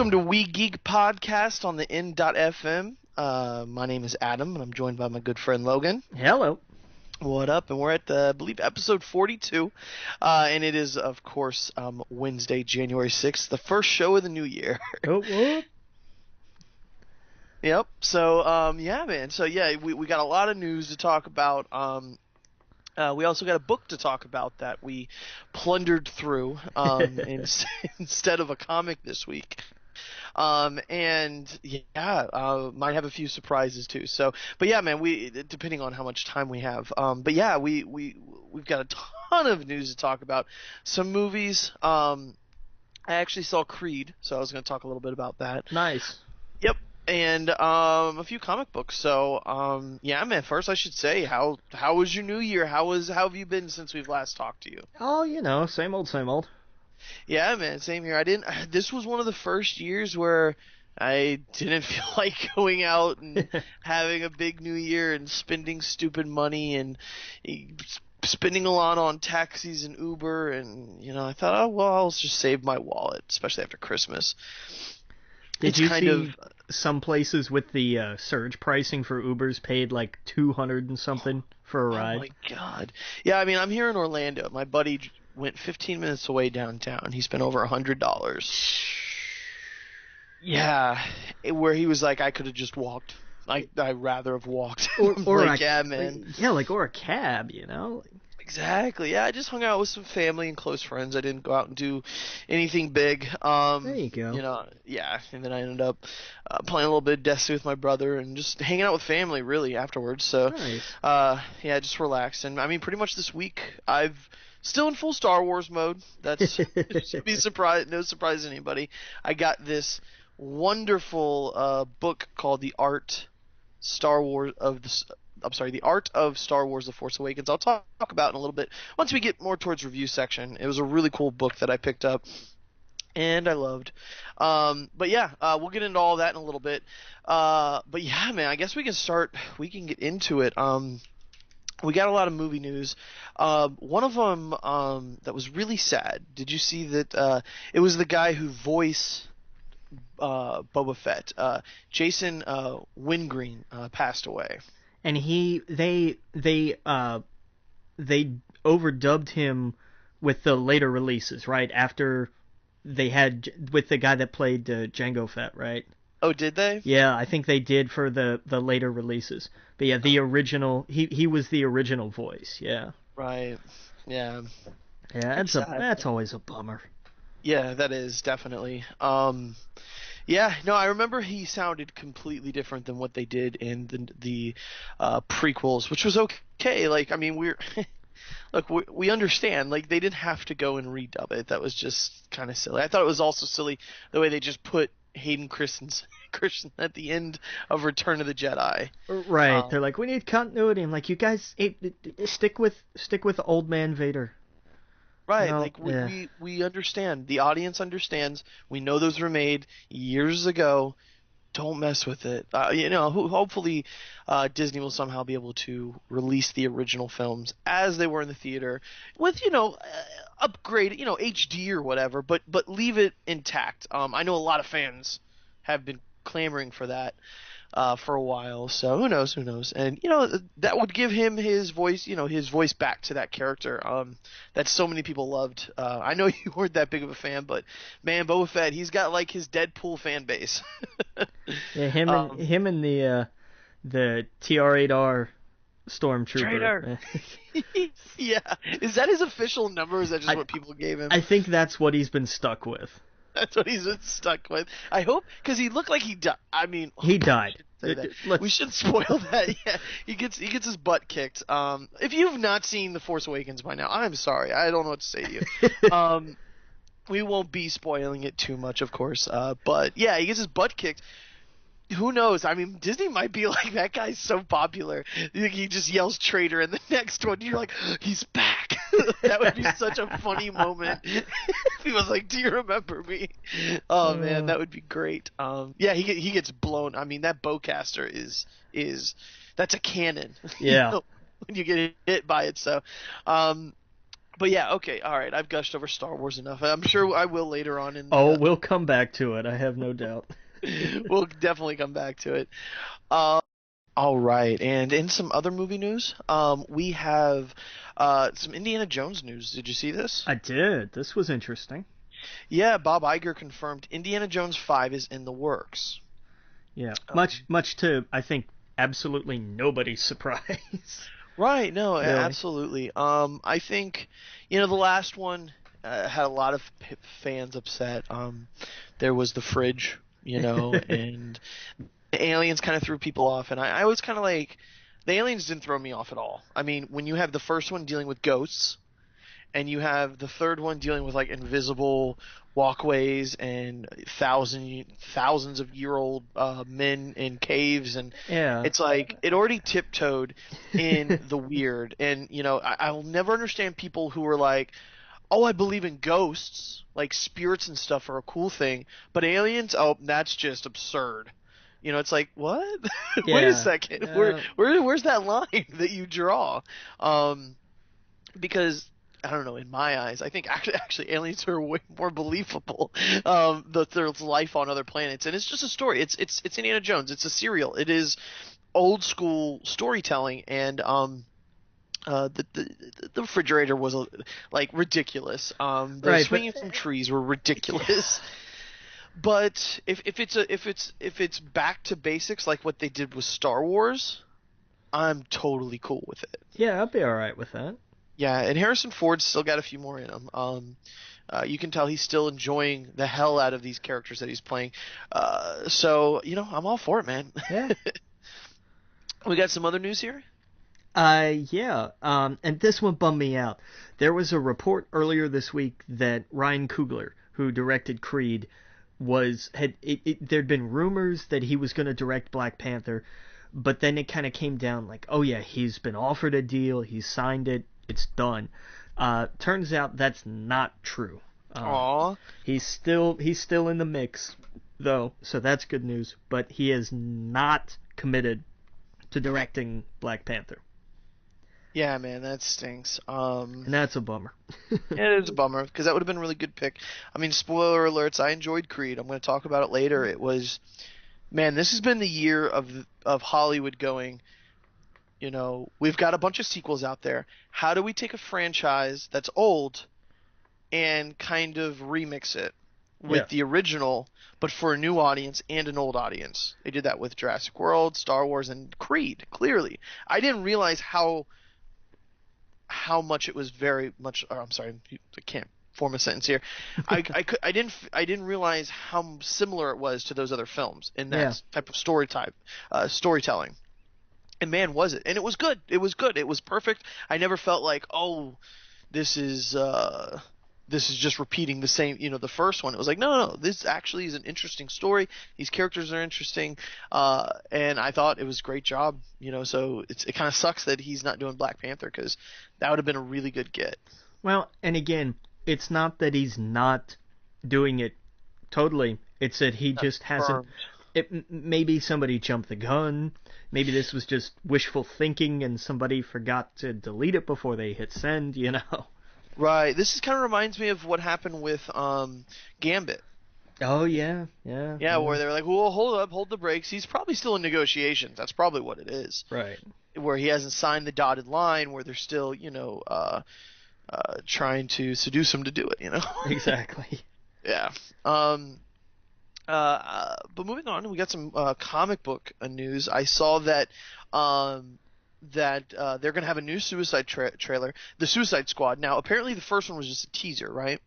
Welcome to We Geek Podcast on the N.FM. My name is Adam, and I'm joined by my good friend Logan. Hello. What up? And we're at, I believe, episode 42. And it is, of course, Wednesday, January 6th, the first show of the new year. Oh, what? Yep. So, yeah, man. So, yeah, we got a lot of news to talk about. We also got a book to talk about that we plundered through instead of a comic this week. And yeah, might have a few surprises too. So, but yeah, man, depending on how much time we have. But yeah, we've got a ton of news to talk about. Some movies. I actually saw Creed, so I was going to talk a little bit about that. Nice. Yep. And a few comic books. So, yeah, man. First, I should say, how was your New Year? How have you been since we've last talked to you? Oh, you know, same old, same old. Yeah, man. Same here. This was one of the first years where I didn't feel like going out and having a big New Year and spending stupid money and spending a lot on taxis and Uber. And I thought, oh well, I'll just save my wallet, especially after Christmas. Did you see some places with the surge pricing for Ubers paid like $200 and something for a ride? Oh my god! Yeah, I mean, I'm here in Orlando. My buddy went 15 minutes away downtown. He spent over $100. Yeah, where he was like, I could have just walked. I'd rather have walked. Or like, yeah, man. Yeah, like or a cab, you know. Exactly. Yeah, I just hung out with some family and close friends. I didn't go out and do anything big. There you go. Yeah, and then I ended up playing a little bit of Destiny with my brother and just hanging out with family really afterwards. So, nice. Yeah, just relaxed. And I mean, pretty much this week I've still in full Star Wars mode. That's should be no surprise to anybody. I got this wonderful book called The Art of Star Wars: The Force Awakens. I'll talk about in a little bit once we get more towards review section. It was a really cool book that I picked up and I loved. But yeah, we'll get into all that in a little bit. But yeah, man, I guess we can get into it. We got a lot of movie news. One of them that was really sad. Did you see that it was the guy who voiced Boba Fett, Jason Wingreen, passed away. And they overdubbed him with the later releases, right? After they had with the guy that played Jango Fett, right? Oh, did they? Yeah, I think they did for the later releases. But yeah, the original he was the original voice. Yeah. Right. Yeah. Yeah, that's always a bummer. Yeah, that is definitely. Yeah, no, I remember he sounded completely different than what they did in the prequels, which was okay. Like, I mean, we understand. Like, they didn't have to go and redub it. That was just kind of silly. I thought it was also silly the way they just put Hayden Christensen at the end of Return of the Jedi. Right. They're like, we need continuity. I'm like, you guys stick with old man Vader. Right, no, like yeah. we understand. The audience understands. We know those were made years ago. Don't mess with it. Hopefully Disney will somehow be able to release the original films as they were in the theater with upgrade, HD or whatever, but leave it intact. I know a lot of fans have been clamoring for that for a while, so who knows, and that would give him his voice back to that character that so many people loved. I know you weren't that big of a fan, but man, Boba Fett, he's got like his Deadpool fan base. Yeah, him and the TR-8R Stormtrooper. Yeah, is that his official number, or is that just what people gave him? I think that's what he's been stuck with. That's what he's been stuck with. I hope, because he looked like he died. I mean, he died. We should spoil that. Yeah, he gets his butt kicked. If you've not seen The Force Awakens by now, I'm sorry. I don't know what to say to you. We won't be spoiling it too much, of course. But yeah, he gets his butt kicked. Who knows? I mean, Disney might be like, that guy's so popular. He just yells traitor, and the next one, you're like, he's back. That would be such a funny moment. He was like, do you remember me? Oh, man, that would be great. Yeah, he gets blown. I mean, that bowcaster that's a cannon. Yeah. When you get hit by it. So, But yeah, okay, all right. I've gushed over Star Wars enough. I'm sure I will later on in Oh, the. we'll come back to it. I have no doubt. We'll definitely come back to it. Um, all right, and in some other movie news, we have some Indiana Jones news. Did you see this? I did. This was interesting. Yeah, Bob Iger confirmed Indiana Jones 5 is in the works. Yeah, Um, much to I think absolutely nobody's surprise. right, no, Really. absolutely. I think, the last one had a lot of fans upset. There was the fridge, and the aliens kind of threw people off, and I was kind of like, the aliens didn't throw me off at all. I mean, when you have the first one dealing with ghosts, and you have the third one dealing with like invisible walkways and thousands of year old men in caves, and Yeah. it's like it already tiptoed in the weird. And I will never understand people who are like, oh, I believe in ghosts, like spirits and stuff are a cool thing, but aliens, oh, that's just absurd. It's like, what? Wait a Yeah. second. Where's that line that you draw? Um, because I don't know, in my eyes, I think actually aliens are way more believable. That there's life on other planets, and it's just a story. It's Indiana Jones. It's a serial. It is old school storytelling, and the refrigerator was like ridiculous. The Right, but swinging from trees were ridiculous. But if it's back to basics like what they did with Star Wars, I'm totally cool with it. yeah, I'll be all right with that. Yeah, and Harrison Ford's still got a few more in him. You can tell he's still enjoying the hell out of these characters that he's playing. So I'm all for it, man. Yeah. We got some other news here. Yeah. And this one bummed me out. There was a report earlier this week that Ryan Coogler, who directed Creed, there'd been rumors that he was going to direct Black Panther, but then it kind of came down like, oh yeah, he's been offered a deal, he's signed it, it's done. Turns out that's not true. Aw. He's still in the mix though, so that's good news. But he is not committed to directing Black Panther, Yeah, man, that stinks. and that's a bummer. Yeah, it is a bummer because that would have been a really good pick. I mean, spoiler alerts. I enjoyed Creed. I'm going to talk about it later. It was, man, this has been the year of Hollywood going. We've got a bunch of sequels out there. How do we take a franchise that's old and kind of remix it Yeah. with the original, but for a new audience and an old audience? They did that with Jurassic World, Star Wars, and Creed. Clearly, I didn't realize how much it was very much. Or, I'm sorry, I can't form a sentence here. I didn't realize how similar it was to those other films in Yeah. that type of storytelling. And man, was it? And it was good. It was good. It was perfect. I never felt like, oh, this is just repeating the same, the first one. It was like, no. This actually is an interesting story. These characters are interesting, and I thought it was a great job. So it kind of sucks that he's not doing Black Panther because that would have been a really good get. Well, and again, it's not that he's not doing it totally. It's that he just hasn't. Confirmed. Maybe somebody jumped the gun. Maybe this was just wishful thinking, and somebody forgot to delete it before they hit send. Right. This kind of reminds me of what happened with Gambit. Oh yeah, yeah, Yeah, where they were like, well, hold up, hold the brakes. He's probably still in negotiations. That's probably what it is. right. Where he hasn't signed the dotted line, where they're still, trying to seduce him to do it. Exactly. Yeah. But moving on, we got some comic book news. I saw that they're gonna have a new Suicide trailer, the Suicide Squad. Now, apparently, the first one was just a teaser, right?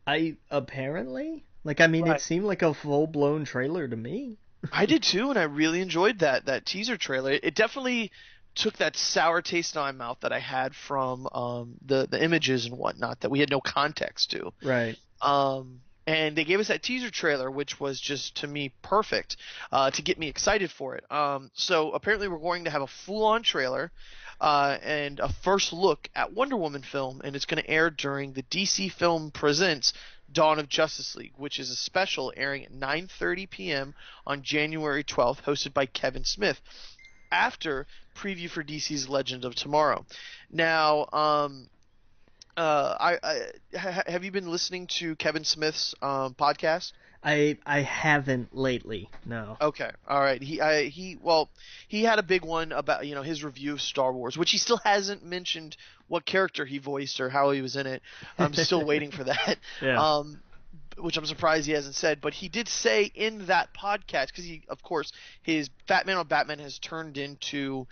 I apparently I mean, it Right. seemed like a full blown trailer to me. I did too, and I really enjoyed that teaser trailer. It definitely took that sour taste in my mouth that I had from the images and whatnot that we had no context to. Right. And they gave us that teaser trailer, which was just to me perfect to get me excited for it. So apparently we're going to have a full-on trailer and a first look at Wonder Woman film, and it's going to air during the DC Film Presents Dawn of Justice League, which is a special airing at 9:30 p.m. on January 12th, hosted by Kevin Smith. After preview for DC's Legend of Tomorrow. Now, Have you been listening to Kevin Smith's podcast? I haven't lately. No. Okay, all right. He had a big one about his review of Star Wars, which he still hasn't mentioned what character he voiced or how he was in it. I'm still waiting for that. Yeah. Um, which I'm surprised he hasn't said, but he did say in that podcast because of course, his Batman on Batman has turned into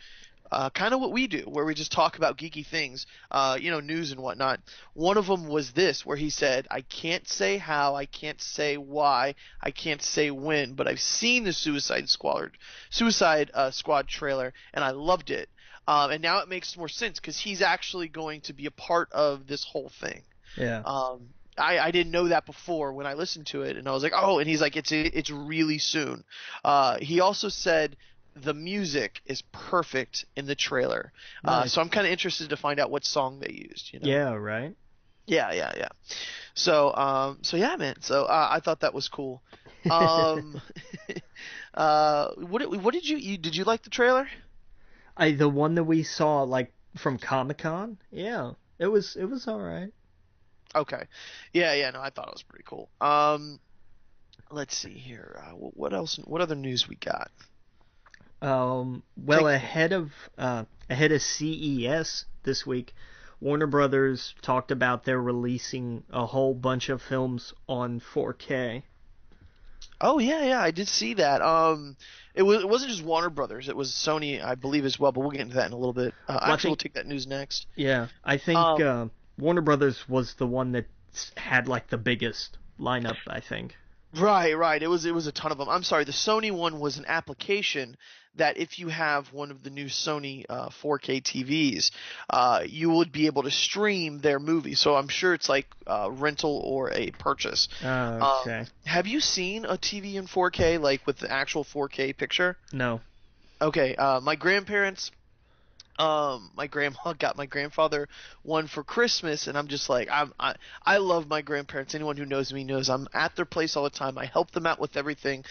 kind of what we do, where we just talk about geeky things, news and whatnot. One of them was this, where he said, "I can't say how, I can't say why, I can't say when, but I've seen the Suicide Squad trailer, and I loved it. And now it makes more sense because he's actually going to be a part of this whole thing." Yeah. I didn't know that before when I listened to it, and I was like, oh, and he's like, it's really soon. He also said the music is perfect in the trailer. Nice. So I'm kind of interested to find out what song they used. Yeah. Right. Yeah. So yeah, man. So I thought that was cool. Um, what did you like the trailer? The one that we saw like from Comic-Con. Yeah. It was all right. Okay. Yeah. No, I thought it was pretty cool. Let's see here. What else? What other news we got? Well, ahead of CES this week, Warner Brothers talked about they're releasing a whole bunch of films on 4K. Oh yeah, I did see that. It wasn't just Warner Brothers; it was Sony, I believe, as well. But we'll get into that in a little bit. Actually, we'll take that news next. Yeah, I think Um, Warner Brothers was the one that had like the biggest lineup. I think. Right. It was a ton of them. I'm sorry, the Sony one was an application that if you have one of the new Sony 4K TVs, you would be able to stream their movie. So I'm sure it's like rental or a purchase. Okay. Have you seen a TV in 4K, like with the actual 4K picture? No. Okay, my grandparents. My grandma got my grandfather one for Christmas, and I'm just like, I love my grandparents. Anyone who knows me knows I'm at their place all the time. I help them out with everything.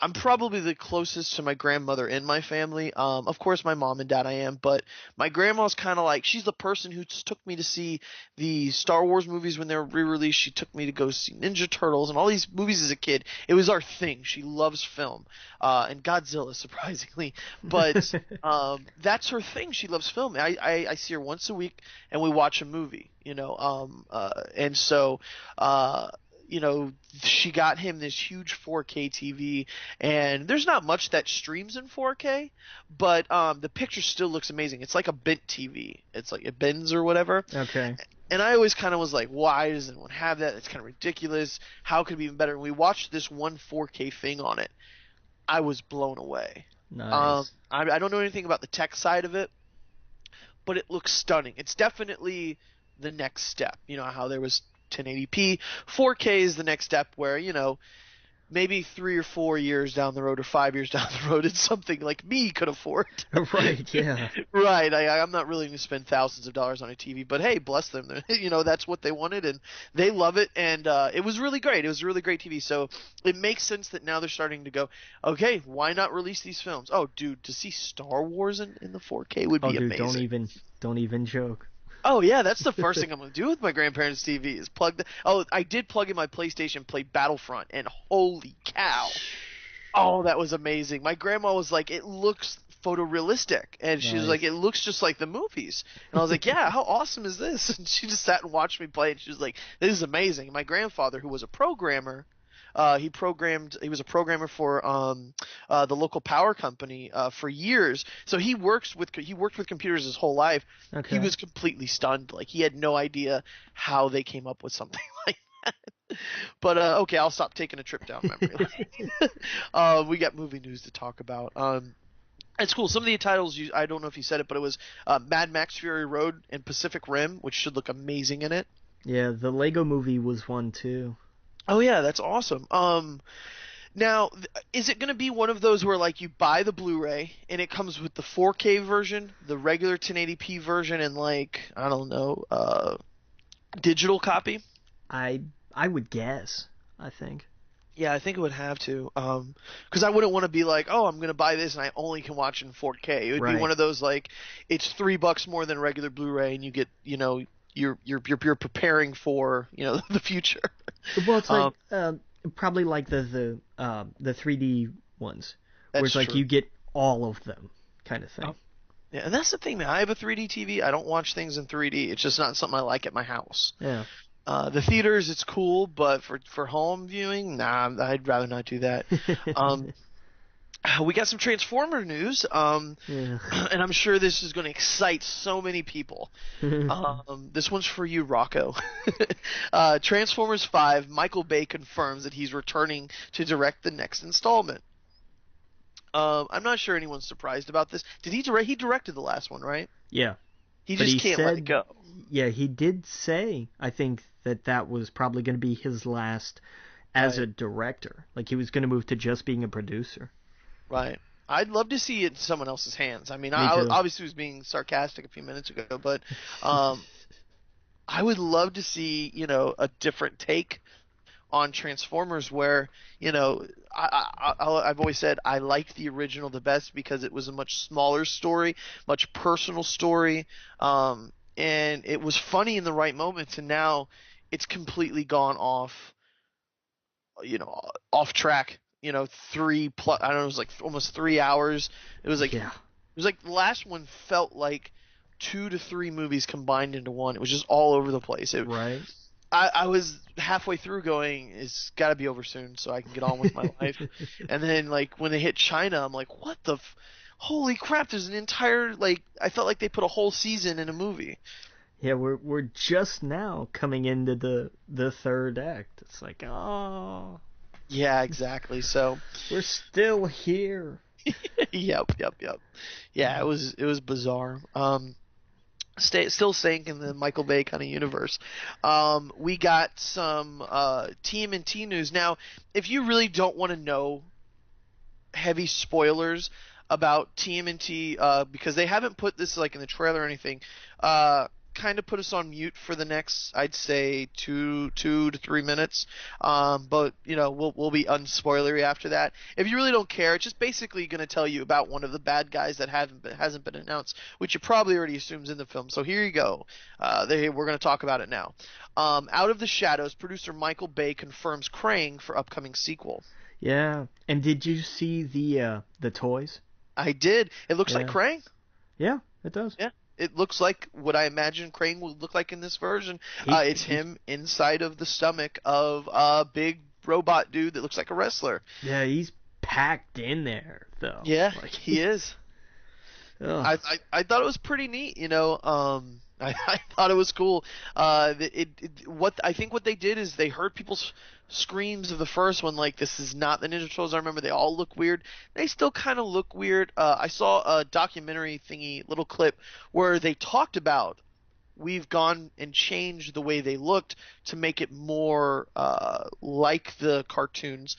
I'm probably the closest to my grandmother in my family. Of course, my mom and dad I am, but my grandma's kind of like, she's the person who took me to see the Star Wars movies when they were re-released. She took me to go see Ninja Turtles and all these movies as a kid. It was our thing. She loves film, and Godzilla, surprisingly, but that's her thing. She loves film. I see her once a week and we watch a movie, and so she got him this huge 4K TV, and there's not much that streams in 4K, but the picture still looks amazing. It's like a bent TV. It's like it bends or whatever. Okay. And I always kind of was like, why does anyone have that? It's kind of ridiculous. How could it be even better? And we watched this one 4K thing on it. I was blown away. Nice. I don't know anything about the tech side of it, but it looks stunning. It's definitely the next step. You know how there was 1080p, 4K is the next step where, maybe 3 or 4 years down the road or 5 years down the road, it's something like me could afford. Right, yeah. Right. I'm not really going to spend thousands of dollars on a TV, but hey, bless them. That's what they wanted, and they love it, and it was really great. It was a really great TV, so it makes sense that now they're starting to go, okay, why not release these films? Oh, dude, to see Star Wars in the 4K would be dude, amazing. don't even joke. Oh yeah, that's the first thing I'm gonna do with my grandparents' TV is plug the. Oh, I did plug in my PlayStation, play Battlefront, and holy cow! Oh, that was amazing. My grandma was like, "It looks photorealistic," and she was like, "It looks just like the movies." And I was like, "Yeah, how awesome is this?" And she just sat and watched me play, and she was like, "This is amazing." My grandfather, who was a programmer. He was a programmer for the local power company for years. So he worked with computers his whole life. Okay. He was completely stunned. Like he had no idea how they came up with something like that. But okay, I'll stop taking a trip down memory lane. We got movie news to talk about. It's cool. Some of the titles, I don't know if you said it, but it was Mad Max Fury Road and Pacific Rim, which should look amazing in it. Yeah, the Lego movie was one too. Oh yeah, that's awesome. Now, is it going to be one of those where like you buy the Blu-ray and it comes with the 4K version, the regular 1080p version, and like I don't know, digital copy? I would guess. I think. Yeah, I think it would have to, because I wouldn't want to be like, oh, I'm going to buy this and I only can watch in 4K. It would be one of those like, it's $3 more than regular Blu-ray, and you you're preparing for the future. Well, it's like Um, probably like the 3D ones, where that's it's like true. you get all of them kind of thing. Oh, yeah, and that's the thing, man. I have a 3D TV. I don't watch things in 3D. It's just not something I like at my house. Yeah. The theaters, it's cool, but for home viewing, nah, I'd rather not do that. Um, we got some Transformer news, Yeah. and I'm sure this is going to excite so many people. This one's for you, Rocco. Transformers 5, Michael Bay confirms that he's returning to direct the next installment. I'm not sure anyone's surprised about this. Did he direct? He directed the last one, right? Yeah. He But just he can't let it said, go. yeah, he did say, I think that was probably going to be his last as Right, a director. Like he was going to move to just being a producer. right. I'd love to see it in someone else's hands. I mean, Me I too. obviously was being sarcastic a few minutes ago, but um, I would love to see, a different take on Transformers where, I've always said I liked the original the best because it was a much smaller story, much personal story, and it was funny in the right moments, and now it's completely gone off track. 3 plus, I don't know, it was like almost 3 hours. Yeah. It was like the last one felt like 2 to 3 movies combined into one. It was just all over the place. Right. I was halfway through going, it's got to be over soon so I can get on with my life. And then, like, when they hit China, I'm like, what the holy crap, there's an entire, like, I felt like they put a whole season in a movie. Yeah, we're just now coming into the third act. It's like, oh, Yeah, exactly. So, we're still here. yep. Yeah, it was bizarre. Still staying in the Michael Bay kind of universe. We got some TMNT news. Now, if you really don't want to know heavy spoilers about TMNT, because they haven't put this like in the trailer or anything, kind of put us on mute for the next, I'd say, 2 to 3 minutes. But we'll be unspoilery after that. If you really don't care, it's just basically going to tell you about one of the bad guys that hasn't been announced, which you probably already assumes in the film. So here you go. We're going to talk about it now. Out of the Shadows, producer Michael Bay confirms Krang for upcoming sequel. Yeah. And did you see the toys? I did. It looks like Yeah. Krang. Yeah, it does. Yeah. It looks like what I imagine Krang would look like in this version. He It's he him inside of the stomach of a big robot dude that looks like a wrestler. yeah, he's packed in there though. Yeah, Like he is. ugh. I thought it was pretty neat. I thought it was cool. What I think what they did is they heard people's screams of the first one, like this is not the Ninja Turtles. I remember they all look weird. They still kind of look weird. I saw a documentary thingy, little clip where they talked about we've gone and changed the way they looked to make it more like the cartoons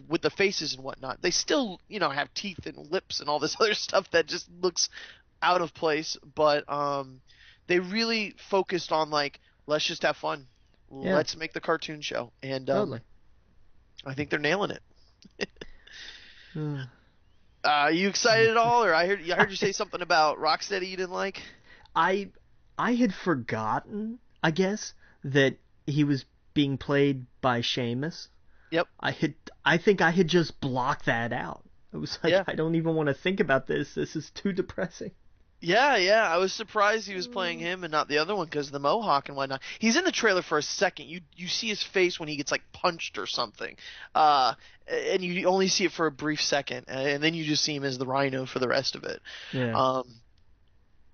with the faces and whatnot. They still, have teeth and lips and all this other stuff that just looks out of place, but they really focused on like let's just have fun, Yeah, let's make the cartoon show, and totally. I think they're nailing it. Ugh. You excited at all, or I heard you say something about Rocksteady you didn't like? I I had forgotten, I guess, that he was being played by Seamus. Yep. I think I had just blocked that out. I was like, Yeah. I don't even want to think about this. This is too depressing. Yeah. I was surprised he was playing him and not the other one because of the mohawk and whatnot. He's in the trailer for a second. You see his face when he gets like punched or something, and you only see it for a brief second, and then you just see him as the Rhino for the rest of it. Yeah.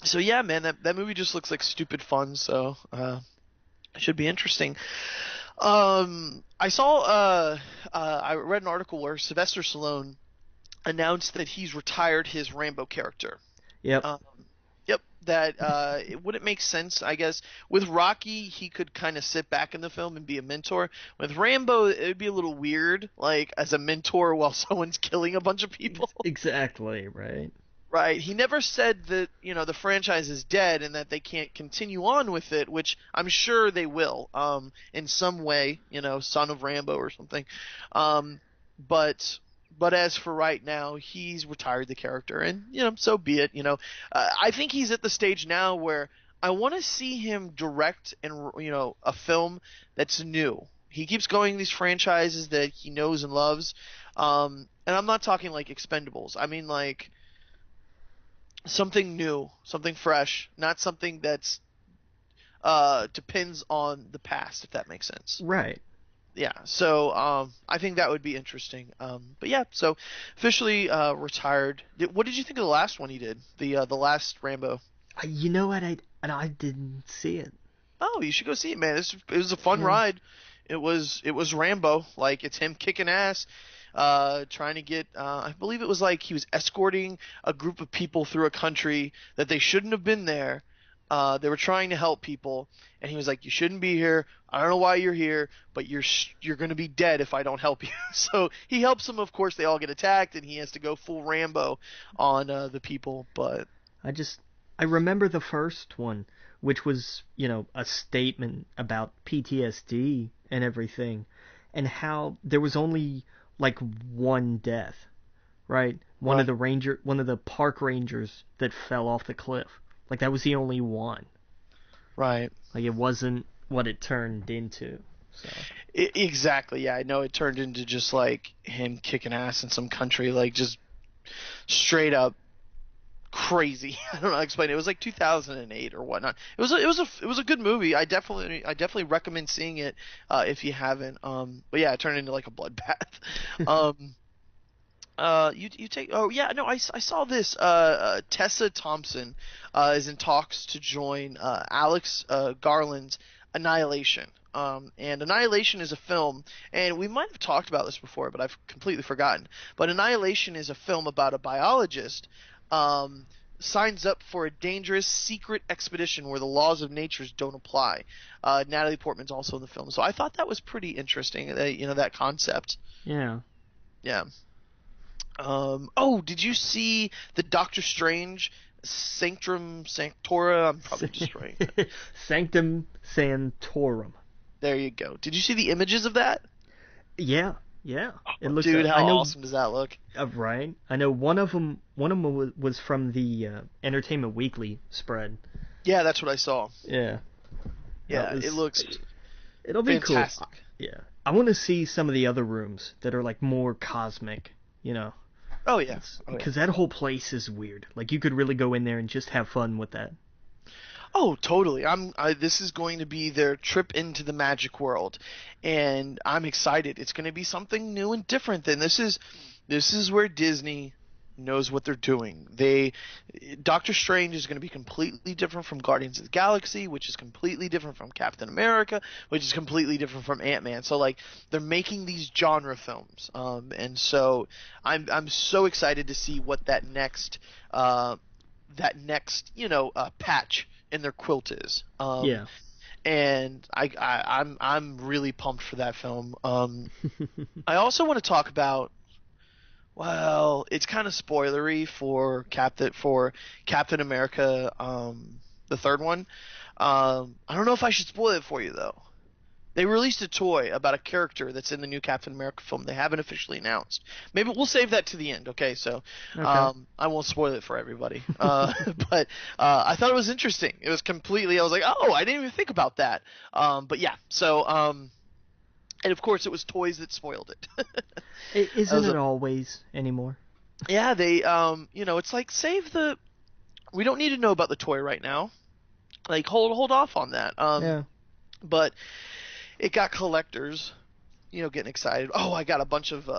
So yeah, man, that movie just looks like stupid fun. So it should be interesting. I saw I read an article where Sylvester Stallone announced that he's retired his Rambo character. Yep. Um, yep, that it wouldn't make sense, I guess. With Rocky, he could kind of sit back in the film and be a mentor. With Rambo, it would be a little weird, like as a mentor while someone's killing a bunch of people. Exactly, right? Right. He never said that, the franchise is dead and that they can't continue on with it, which I'm sure they will, in some way, Son of Rambo or something. But as for right now, he's retired the character, and so be it. I think he's at the stage now where I want to see him direct and a film that's new. He keeps going these franchises that he knows and loves, and I'm not talking like Expendables. I mean like something new, something fresh, not something that's depends on the past, if that makes sense. Right. Yeah, so I think that would be interesting. But yeah, so officially retired. What did you think of the last one he did? The last Rambo. You know what? I didn't see it. Oh, you should go see it, man. It was a fun Yeah. ride. It was Rambo. Like it's him kicking ass, trying to get. I believe it was like he was escorting a group of people through a country that they shouldn't have been there. They were trying to help people, and he was like, "You shouldn't be here. I don't know why you're here, but you're going to be dead if I don't help you." So he helps them. Of course, they all get attacked, and he has to go full Rambo on the people. But I just I remember the first one, which was, a statement about PTSD and everything, and how there was only like one death, right? right, One of the park rangers that fell off the cliff. Like that was the only one. right. Like it wasn't what it turned into. So, Exactly. Yeah, I know it turned into just like him kicking ass in some country, like just straight up crazy. I don't know how to explain it. It was like 2008 or whatnot. It was a good movie. I definitely recommend seeing it if you haven't. But yeah, it turned into like a bloodbath. Um, you take. Oh yeah, no, I saw this. Tessa Thompson is in talks to join Alex Garland's Annihilation. And Annihilation is a film, and we might have talked about this before, but I've completely forgotten. But Annihilation is a film about a biologist um, signs up for a dangerous secret expedition where the laws of nature don't apply. Natalie Portman's also in the film, so I thought that was pretty interesting. That concept. yeah. Yeah. Oh, did you see the Doctor Strange Sanctum Sanctora? I'm probably destroying it. Sanctum Sanctorum. There you go. Did you see the images of that? Yeah, yeah. It looks. Dude, I how know. awesome does that look? Right. I know one of them. One of them was from the Entertainment Weekly spread. Yeah, that's what I saw. Yeah. Yeah, Was, it looks it'll be fantastic. cool. Yeah. I want to see some of the other rooms that are like more cosmic. Oh yeah. Because that whole place is weird. Like you could really go in there and just have fun with that. Oh, totally. This is going to be their trip into the magic world, and I'm excited. It's going to be something new and different. And this is where Disney knows what they're doing. Doctor Strange is going to be completely different from Guardians of the Galaxy, which is completely different from Captain America, which is completely different from Ant-Man. So like they're making these genre films, and so I'm so excited to see what that next patch in their quilt is. Yeah. And I'm really pumped for that film. I also want to talk about. Well, it's kind of spoilery for Captain America, the third one. I don't know if I should spoil it for you though. They released a toy about a character that's in the new Captain America film. They haven't officially announced. Maybe we'll save that to the end. Okay, so Okay. I won't spoil it for everybody. But I thought it was interesting. It was completely. I was like, oh, I didn't even think about that. But yeah, so and of course it was toys that spoiled it. Isn't it always anymore? Yeah, they it's like we don't need to know about the toy right now. Like hold off on that. Yeah. But it got collectors, getting excited. Oh, I got a bunch of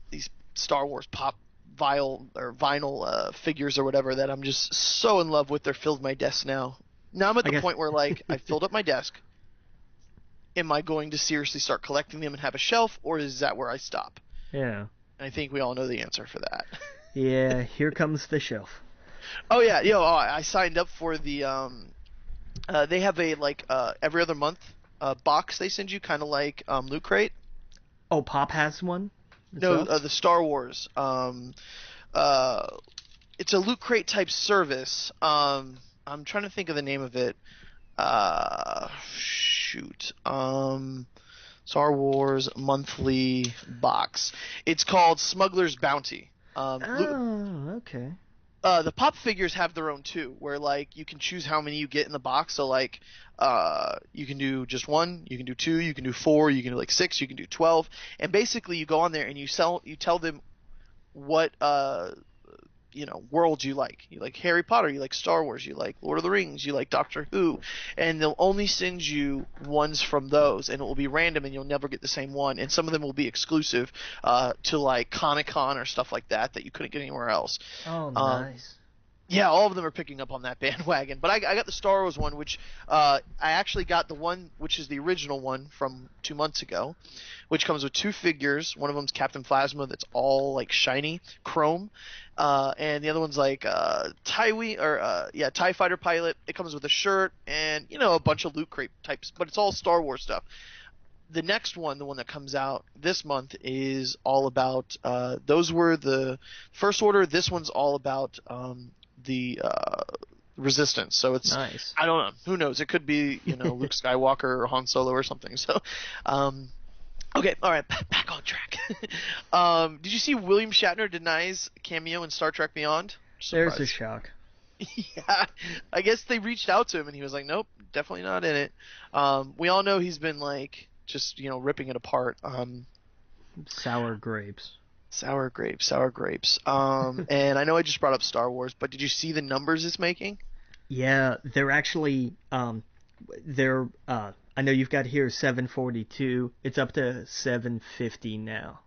these Star Wars pop vinyl figures or whatever that I'm just so in love with. They're filled my desk now. Now I'm at the point where like I filled up my desk. Am I going to seriously start collecting them and have a shelf, or is that where I stop? Yeah. And I think we all know the answer for that. Yeah, here comes the shelf. Oh yeah, I signed up for the they have a like every other month box they send you, kind of like Loot Crate. Oh, Pop has one? No, Itself? the Star Wars. It's a Loot Crate type service. I'm trying to think of the name of it. Shoot. Star Wars monthly box. It's called Smuggler's Bounty. Oh, okay. The pop figures have their own too, where like you can choose how many you get in the box. So like, you can do just one, you can do two, you can do four, you can do like six, you can do 12, and basically you go on there and you tell them what worlds you like. You like Harry Potter, you like Star Wars, you like Lord of the Rings, you like Doctor Who, and they'll only send you ones from those, and it will be random, and you'll never get the same one. And some of them will be exclusive to like Comic Con or stuff like that you couldn't get anywhere else. Oh, Um, nice. yeah, all of them are picking up on that bandwagon. But I got the Star Wars one, which I actually got the one which is the original one from 2 months ago, which comes with two figures. One of them's Captain Phasma, that's all like shiny chrome, and the other one's like TIE fighter pilot. It comes with a shirt and a bunch of loot crate types, but it's all Star Wars stuff. The next one, the one that comes out this month, is all about those were the First Order. This one's all about the Resistance. So it's Nice. I don't know. Who knows? It could be Luke Skywalker or Han Solo or something. So, okay, all right, back on track. Did you see William Shatner denies cameo in Star Trek Beyond? There's a Surprise. shock. Yeah, I guess they reached out to him and he was like, "Nope, definitely not in it." We all know he's been like just ripping it apart. Sour grapes. Sour grapes, sour grapes. And I know I just brought up Star Wars, but did you see the numbers it's making? Yeah, they're actually they're I know you've got here 742. It's up to 750 now.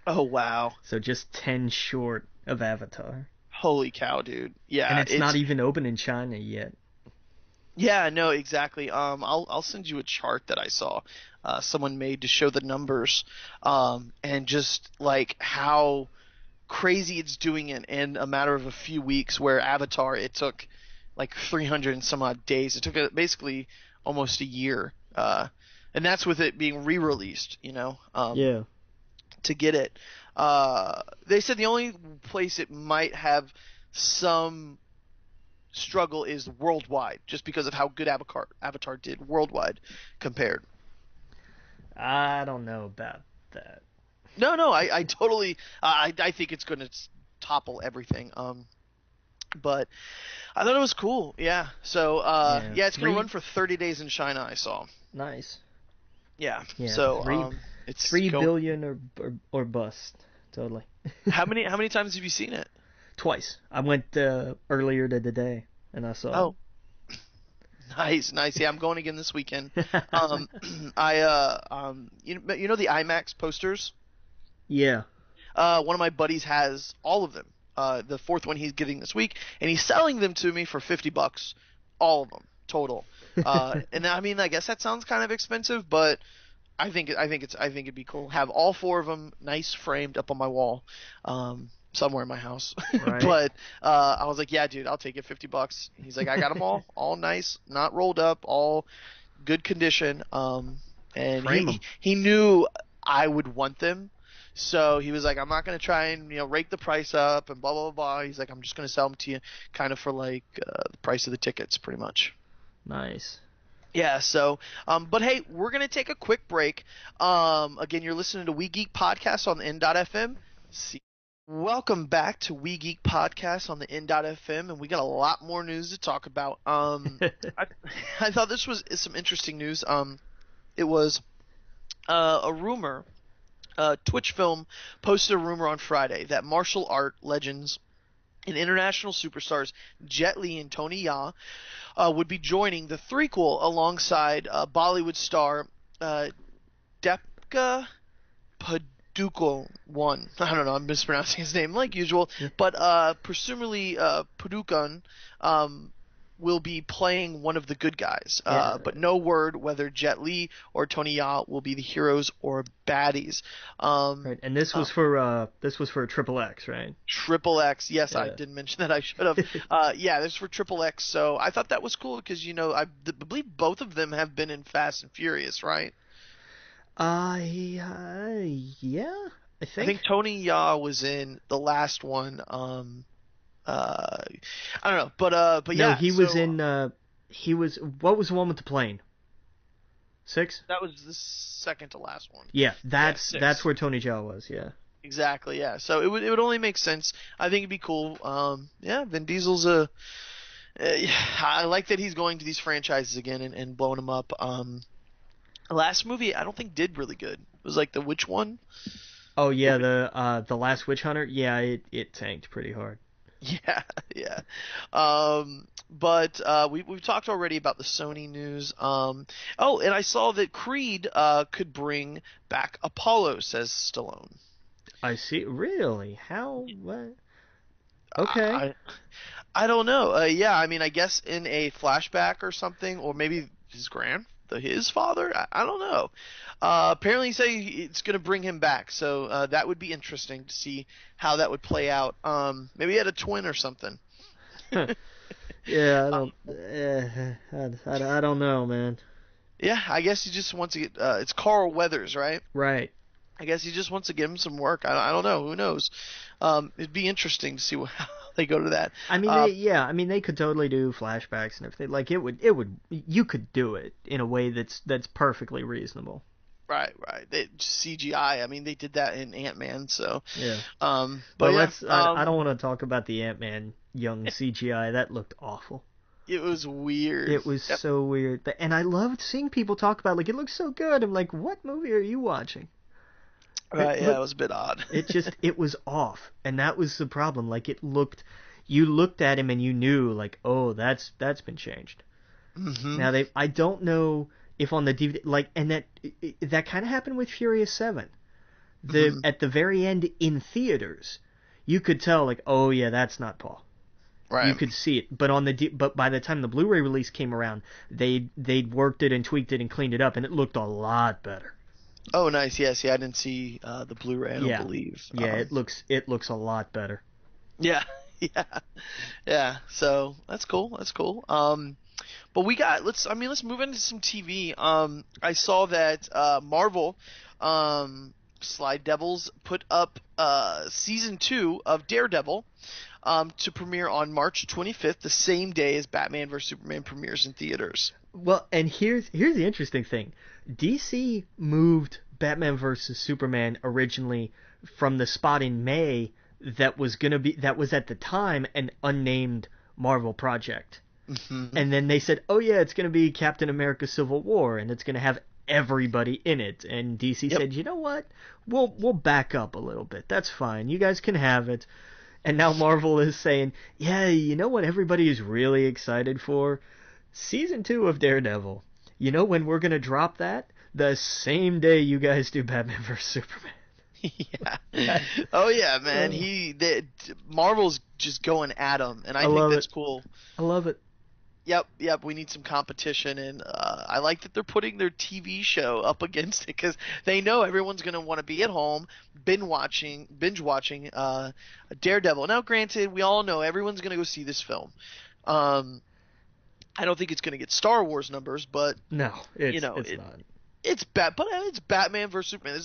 Oh wow, So just 10 short of Avatar. holy cow, dude! And Yeah, it's not even open in China yet. yeah, no, exactly. I'll send you a chart that I saw, someone made to show the numbers, and just like how crazy it's doing it in a matter of a few weeks. Where Avatar, it took like 300 and some odd days. It took basically almost a year, and that's with it being re-released. Yeah. To get it. They said the only place it might have some struggle is worldwide, just because of how good Avatar did worldwide compared. I don't know about that. No, I totally, I think it's going to topple everything. But I thought it was cool. Yeah. So, Yeah. yeah, it's going to run for 30 days in China, I saw. Nice. Yeah. Yeah. So, it's 3 billion or bust. Totally. how many times have you seen it? Twice. I went earlier today and I saw Oh, nice, nice. Yeah, I'm going again this weekend. it. You know the IMAX posters? Yeah. One of my buddies has all of them. The fourth one he's getting this week, and he's selling them to me for $50, all of them total. And I mean, I guess that sounds kind of expensive, but I think it'd be cool. Have all four of them nice framed up on my wall, somewhere in my house. Right. But I was like, yeah, dude, I'll take it, $50. He's like, I got them all nice, not rolled up, all good condition. And Frame 'em. he knew I would want them. So he was like, I'm not gonna try and rake the price up and blah blah blah. He's like, I'm just gonna sell them to you, kind of for like the price of the tickets, pretty much. Nice. Yeah. So, but hey, we're gonna take a quick break. Again, you're listening to We Geek Podcast on the N.FM. Welcome back to We Geek Podcast on the N.FM, and we got a lot more news to talk about. I thought this was some interesting news. It was a rumor. Twitch Film posted a rumor on Friday that martial art legends and international superstars Jet Li and Tony Ya would be joining the threequel alongside Bollywood star Deepika Padukone. I don't know, I'm mispronouncing his name like usual, but presumably Padukone will be playing one of the good guys, but no word whether Jet Li or Tony Ya will be the heroes or baddies. Right. And this was for Triple X, right? Triple X, yes, Yeah. I didn't mention that. I should have. Yeah, this is for Triple X. So I thought that was cool because I believe both of them have been in Fast and Furious, right? Yeah, I I think Tony Ya was in the last one. I don't know, but No, yeah, he was in. What was the one with the plane? 6? That was the second to last one. Yeah, that's six. that's where Tony Jaa was. Yeah. exactly. Yeah. So it would only make sense. I think it'd be cool. Yeah, Vin Diesel's a. Yeah, I like that he's going to these franchises again and blowing them up. Last movie I don't think did really good. It was like the which one? Oh The yeah, Witch- the Last Witch Hunter. Yeah, it tanked pretty hard. Yeah, yeah. But we've talked already about the Sony news. Oh, and I saw that Creed could bring back Apollo, says Stallone. I see. Really? How? What? Okay. I I don't know. Yeah, I mean, I guess in a flashback or something, or maybe his father. I don't know. Apparently, he said it's going to bring him back, so that would be interesting to see how that would play out. Maybe he had a twin or something. Yeah, I Um, don't. I don't know, man. yeah, I guess he just wants to get. It's Carl Weathers, right? Right. I guess he just wants to give him some work. I don't know. Who knows? It'd be interesting to see how they go to that. I mean, Uh, I mean, they could totally do flashbacks and everything. Like you could do it in a way that's perfectly reasonable. right, right. CGI. I mean, they did that in Ant-Man. So, Yeah. but But yeah, I don't want to talk about the Ant-Man young CGI. That looked awful. it was weird. It was Yep. so weird. And I loved seeing people talk about like it looks so good. I'm like, what movie are you watching? It Right. Yeah, look it was a bit odd. it was off, and that was the problem. Like you looked at him and you knew like, oh, that's been changed. hmm Now I don't know if on the DVD, like, and that kind of happened with Furious 7. hmm At the very end in theaters, you could tell like, oh yeah, that's not Paul. You Right. could see it, but but by the time the Blu-ray release came around, they'd worked it and tweaked it and cleaned it up, and it looked a lot better. Oh, nice. Yes. Yeah, I didn't see the Blu-ray. I don't Yeah, believe. yeah, it looks a lot better. Yeah. Yeah. Yeah. So that's cool. That's cool. But we got let's move into some TV. I saw that Marvel Slide Devils put up season 2 of Daredevil to premiere on March 25th, the same day as Batman vs Superman premieres in theaters. Well, and here's the interesting thing. DC moved Batman vs Superman originally from the spot in May that was at the time an unnamed Marvel project. hmm And then they said, "Oh yeah, it's going to be Captain America Civil War and it's going to have everybody in it." And DC Yep. said, "You know what? We'll back up a little bit. That's fine. You guys can have it." And now Marvel is saying, "Yeah, you know what everybody is really excited for? Season 2 of Daredevil. You know when we're going to drop that? The same day you guys do Batman vs Superman." Yeah. Oh yeah, man. Uh, Marvel's just going at him, and I I think love that's it. cool. I love it. Yep, yep. We need some competition, and I like that they're putting their TV show up against it because they know everyone's gonna want to be at home binge watching Daredevil. Now, granted, we all know everyone's gonna go see this film. Um, I don't think it's gonna get Star Wars numbers, but No, you know, it's not. it's Batman versus Superman.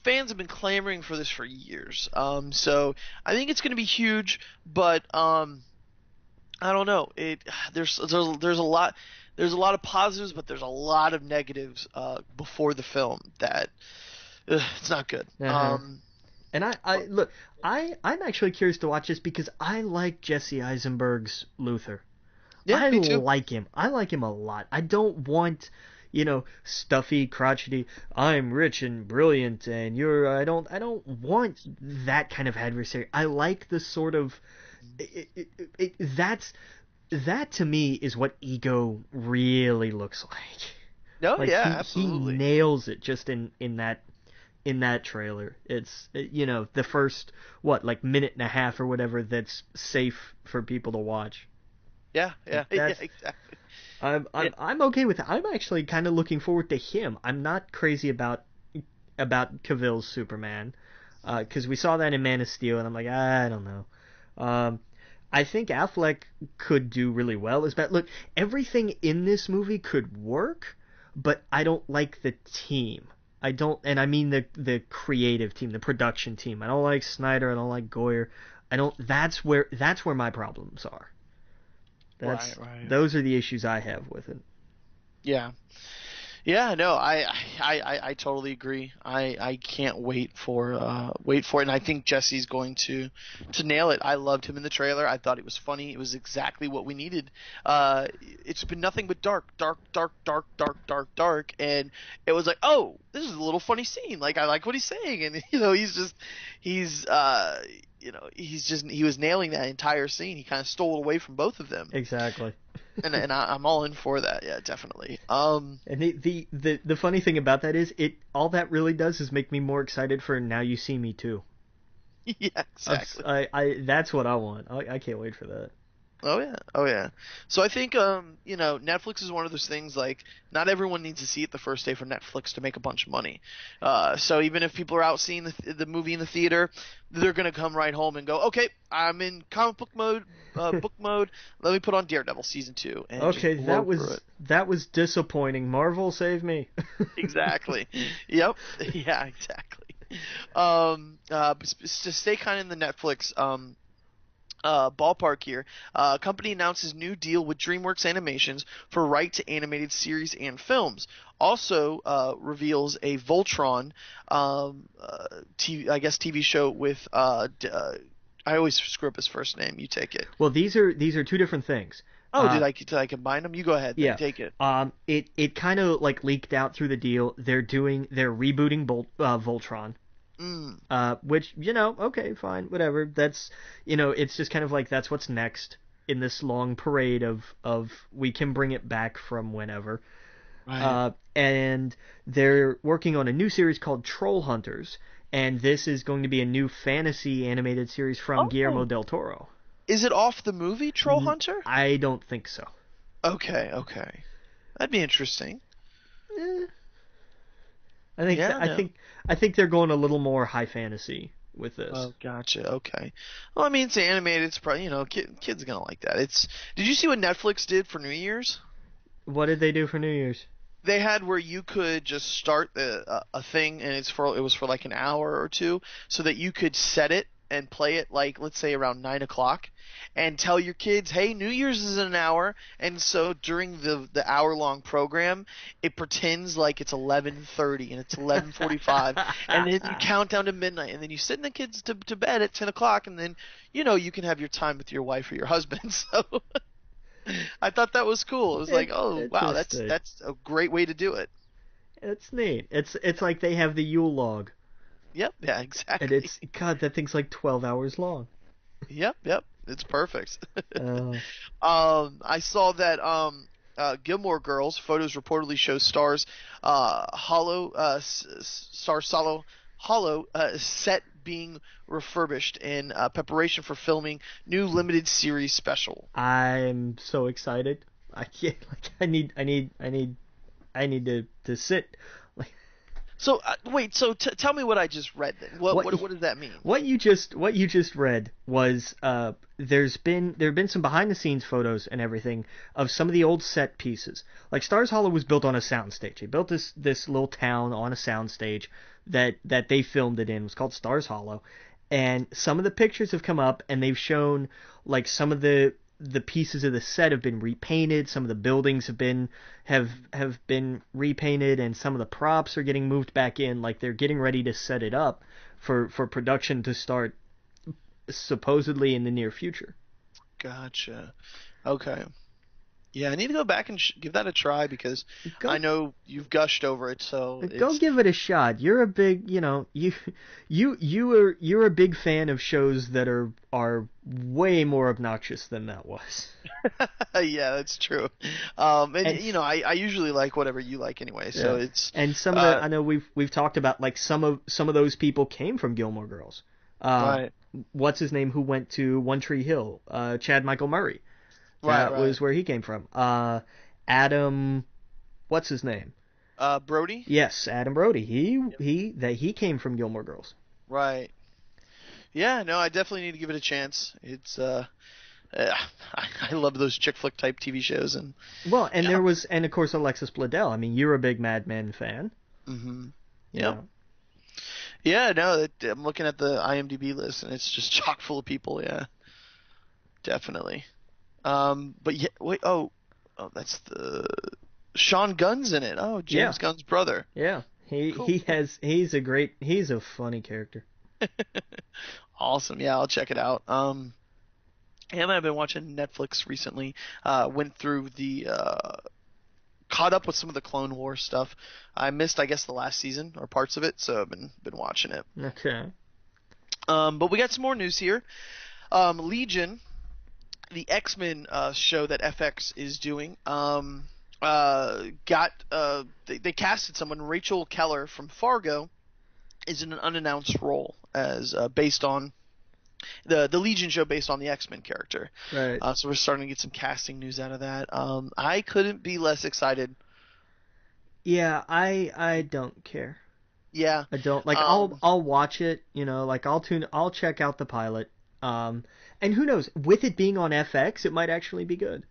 Fans have been clamoring for this for years. So I think it's gonna be huge, but I don't know. There's a lot of positives, but there's a lot of negatives before the film that it's not good. Uh-huh. And I look, I'm actually curious to watch this because I like Jesse Eisenberg's Luther. Yeah, I me too. like him. I like him a lot. I don't want, stuffy, crotchety. I'm rich and brilliant, and you're. I don't want that kind of adversary. I like the sort of. That to me is what ego really looks like. No, Like yeah, he absolutely. nails it just in that trailer. It's the first like minute and a half or whatever that's safe for people to watch. Yeah, yeah, yeah, That's exactly. Yeah, I'm okay with it. I'm actually kind of looking forward to him. I'm not crazy about Cavill's Superman because we saw that in Man of Steel and I'm like I don't know. I think Affleck could do really well as Bat. Look, everything in this movie could work, but I don't like the team. I don't, and I mean the creative team, the production team. I don't like Snyder. I don't like Goyer. I don't. That's where my problems are. right, right. Those are the issues I have with it. Yeah. Yeah, no, I totally agree. I can't wait for it, and I think Jesse's going to nail it. I loved him in the trailer. I thought it was funny. It was exactly what we needed. It's been nothing but dark, dark, dark, dark, dark, dark, dark, and it was like, oh, this is a little funny scene. Like I like what he's saying, and he's he was nailing that entire scene. He kind of stole it away from both of them, Exactly. and I'm all in for that. Yeah, definitely. And the funny thing about that is it all that really does is make me more excited for Now You See Me Too. Yeah, exactly. That's what I want. I can't wait for that. Oh yeah, oh yeah. So I think Netflix is one of those things like not everyone needs to see it the first day for Netflix to make a bunch of money. So even if people are out seeing the movie in the theater, they're gonna come right home and go, okay, I'm in comic book mode, book mode. Let me put on Daredevil season 2 and Okay, just blow through it. that was disappointing. Marvel, save me. Exactly. Yep. Yeah. Exactly. To stay kind of in the Netflix ballpark here. Company announces new deal with DreamWorks Animations for right to animated series and films. Also reveals a Voltron, TV show with I always screw up his first name. You take it. Well, these are two different things. Oh, did I combine them? You go ahead. Yeah. Take it. It kind of like leaked out through the deal. They're rebooting Voltron. Which, okay, fine, whatever. That's, it's just kind of like that's what's next in this long parade of we can bring it back from whenever. Right. And they're working on a new series called Troll Hunters, and this is going to be a new fantasy animated series from Guillermo Oh, del Toro. is it off the movie Troll Hunter? I don't think so. Okay, okay, that'd be interesting. Eh, I think Yeah, no. I think they're going a little more high fantasy with this. Oh, gotcha. Okay. Well, I mean, it's animated. It's probably kids are gonna like that. It's. Did you see what Netflix did for New Year's? What did they do for New Year's? They had where you could just start a thing, and it was for like an hour or two, so that you could set it and play it like let's say around 9 o'clock, and tell your kids, hey, New Year's is in an hour, and so during the hour long program, it pretends like it's 11:30 and it's 11:45, and then you count down to midnight, and then you send the kids to bed at 10 o'clock, and then you can have your time with your wife or your husband. So. I thought that was cool. It was like, oh wow, Interesting. that's a great way to do it. It's neat. It's like they have the Yule log, Yep, yeah, and exactly. it's God, that thing's like 12 hours long. Yep, yep, it's perfect. Uh, I saw that Gilmore Girls photos reportedly show Stars Hollow set being refurbished in preparation for filming new limited series special. I'm so excited. I can't like I need to sit. Like So wait, so tell me what I just read then. what What does that mean? what you just read was there have been some behind the scenes photos and everything of some of the old set pieces. Like Stars Hollow was built on a soundstage. They built this little town on a soundstage that they filmed it in. It was called Stars Hollow. And some of the pictures have come up and they've shown like some of the pieces of the set have been repainted, some of the buildings have been repainted, and some of the props are getting moved back in, like they're getting ready to set it up for production to start supposedly in the near future. Gotcha. Okay. Yeah, I need to go back and give that a try because I Go know you've gushed over it. So go it's give it a shot. You're a big, you're a big fan of shows that are way more obnoxious than that was. yeah, that's true. And And I usually like whatever you like anyway. So yeah. it's And some of the uh I know we've talked about like some of those people came from Gilmore Girls. Uh, right, what's his name who went to One Tree Hill? Chad Michael Murray. right, That right. was where he came from. Adam, what's his name? Brody, Yes, Adam Brody. He came from Gilmore Girls. right. Yeah, no, I definitely need to give it a chance. It's I love those chick flick type TV shows and Well, and yeah. and of course Alexis Bledel. I mean, you're a big Mad Men fan. Mhm. You Yep. know. Yeah, no, I'm looking at the IMDb list and it's just chock full of people. Yeah, definitely. But yeah, wait. Oh, that's the Sean Gunn's in it. Oh, Yeah, James Gunn's brother. yeah. Cool. He's a funny character. Awesome. Yeah, I'll check it out. And I've been watching Netflix recently. Went through the caught up with some of the Clone Wars stuff. I missed, I guess, the last season or parts of it, so I've been watching it. Okay. But we got some more news here. Legion, the X-Men show that FX is doing, they casted someone. Rachel Keller from Fargo is in an unannounced role as based on the Legion show based on the X-Men character. Right. So we're starting to get some casting news out of that. I couldn't be less excited. Yeah, I don't care. Yeah. I don't like. I'll watch it. Like I'll check out the pilot. And who knows? With it being on FX, it might actually be good.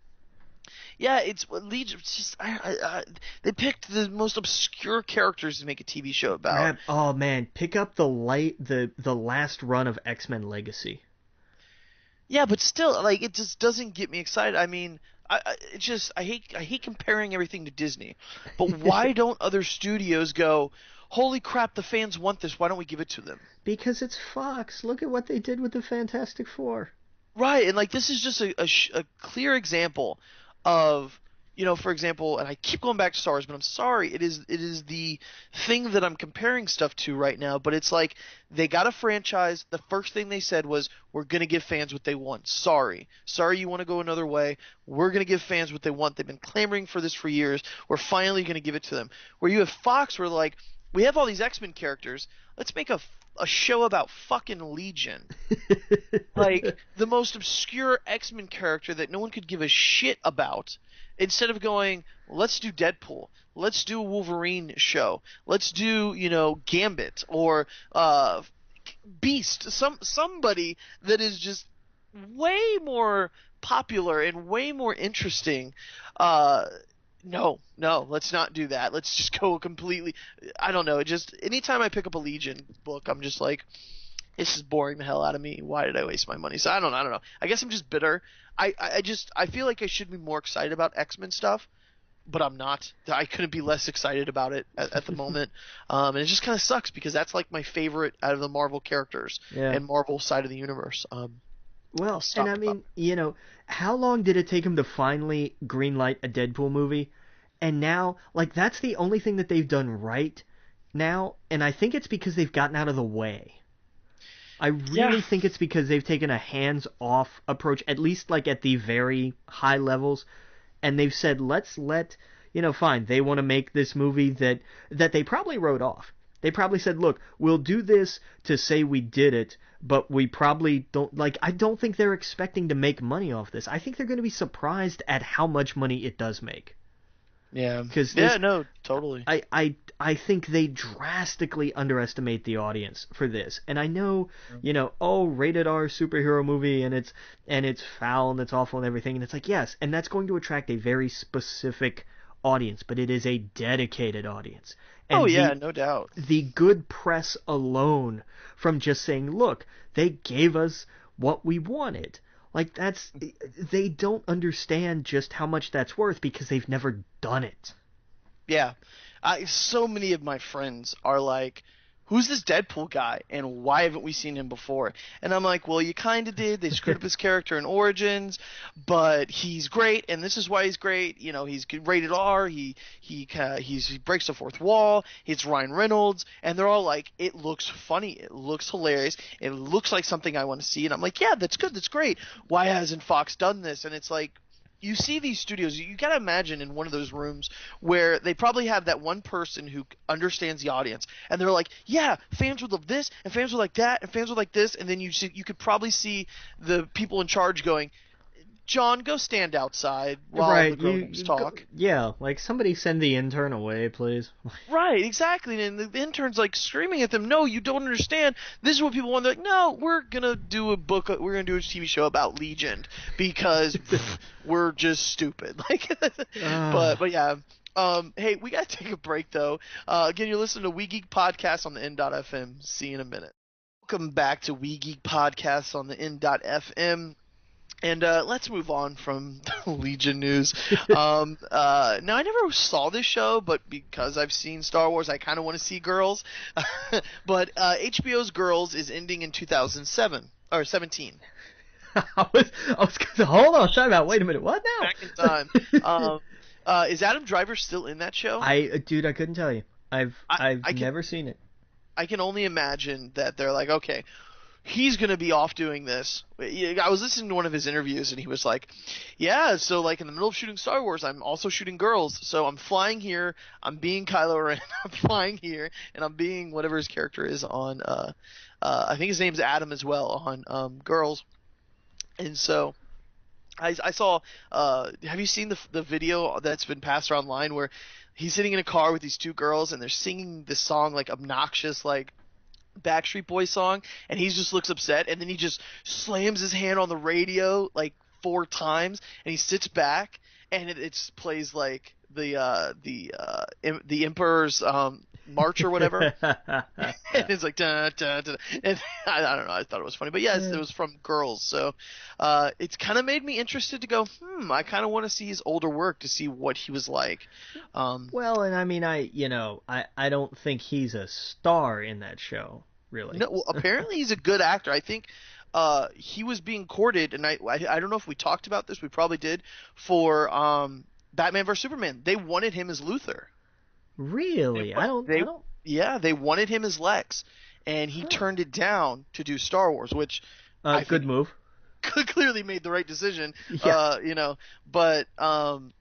Yeah, it's Legion. It's just they picked the most obscure characters to make a TV show about. Oh man, pick up the last run of X-Men Legacy. Yeah, but still, like, it just doesn't get me excited. I mean, I hate comparing everything to Disney, but why don't other studios go, holy crap, the fans want this, why don't we give it to them? Because it's Fox. Look at what they did with the Fantastic Four. Right, and like this is just a clear example of, for example, and I keep going back to Star Wars, but I'm sorry, it is the thing that I'm comparing stuff to right now, but it's like they got a franchise, the first thing they said was, we're going to give fans what they want. Sorry you want to go another way, we're going to give fans what they want. They've been clamoring for this for years, we're finally going to give it to them. Where you have Fox, where like, we have all these X-Men characters, let's make a show about fucking Legion. Like, the most obscure X-Men character that no one could give a shit about. Instead of going, let's do Deadpool, let's do a Wolverine show, let's do, Gambit, or Beast, somebody that is just way more popular and way more interesting. No, let's not do that. Let's just go completely. I don't know. It just, anytime I pick up a Legion book, I'm just like, this is boring the hell out of me. Why did I waste my money? So I don't know. I guess I'm just bitter. I feel like I should be more excited about X-Men stuff, but I'm not. I couldn't be less excited about it at the moment. And it just kind of sucks because that's like my favorite out of the Marvel characters and Marvel side of the universe. Well, and I mean, how long did it take him to finally greenlight a Deadpool movie? And now, like, that's the only thing that they've done right now, and I think it's because they've gotten out of the way. I really think it's because they've taken a hands-off approach, at least like at the very high levels, and they've said, let's let, fine, they want to make this movie that they probably wrote off. They probably said, look, we'll do this to say we did it, but we probably don't, like, I don't think they're expecting to make money off this. I think they're going to be surprised at how much money it does make. Yeah. No, totally. I think they drastically underestimate the audience for this. And I know, rated R superhero movie and it's foul and it's awful and everything, and it's like, yes, and that's going to attract a very specific audience, but it is a dedicated audience. And no doubt. The good press alone from just saying, look, they gave us what we wanted. Like, they don't understand just how much that's worth because they've never done it. Yeah. So many of my friends are like, who's this Deadpool guy and why haven't we seen him before? And I'm like, well, you kind of did. They screwed up his character in Origins, but he's great, and this is why he's great. He's rated R. He breaks the fourth wall. It's Ryan Reynolds, and they're all like, it looks funny. It looks hilarious. It looks like something I want to see. And I'm like, yeah, that's good. That's great. Why hasn't Fox done this? And it's like, you see these studios, you got to imagine in one of those rooms where they probably have that one person who understands the audience, and they're like, yeah, fans would love this, and fans would like that, and fans would like this, and then you could probably see the people in charge going, John, go stand outside while the grown-ups talk. Like, somebody send the intern away, please. Right, exactly. And the intern's like screaming at them, no, you don't understand. This is what people want. They're like, no, we're going to do a TV show about Legion because we're just stupid. But yeah. Hey, we got to take a break, though. Again, you're listening to We Geek Podcast on the N.FM. See you in a minute. Welcome back to We Geek Podcast on the N.FM. And let's move on from Legion news. Now, I never saw this show, but because I've seen Star Wars, I kind of want to see Girls. But HBO's Girls is ending in 2007 or 17. I was gonna hold on, time out. Wait a minute, what now? Back in time. Is Adam Driver still in that show? Dude, I couldn't tell you. I've never seen it. I can only imagine that they're like, okay, he's going to be off doing this. I was listening to one of his interviews, and he was like, yeah, so like in the middle of shooting Star Wars, I'm also shooting Girls. So I'm flying here, I'm being Kylo Ren, I'm flying here, and I'm being whatever his character is on, I think his name's Adam as well, on Girls. And so I saw, have you seen the video that's been passed around online where he's sitting in a car with these two girls, and they're singing this song, like obnoxious, like Backstreet Boys song, and he just looks upset, and then he just slams his hand on the radio like 4 times, and he sits back, and it plays like the Emperor's march or whatever, and it's like da, da, da, and I don't know, I thought it was funny, but yes, it was from Girls, so it's kind of made me interested to go, I kind of want to see his older work to see what he was like. Well, and I mean, I don't think he's a star in that show, really. No, well, apparently he's a good actor. I think he was being courted, and I don't know if we talked about this. We probably did, for Batman vs Superman. They wanted him as Luthor. Really? I don't. Yeah, they wanted him as Lex, and he turned it down to do Star Wars, which good move. Clearly made the right decision. Yeah. But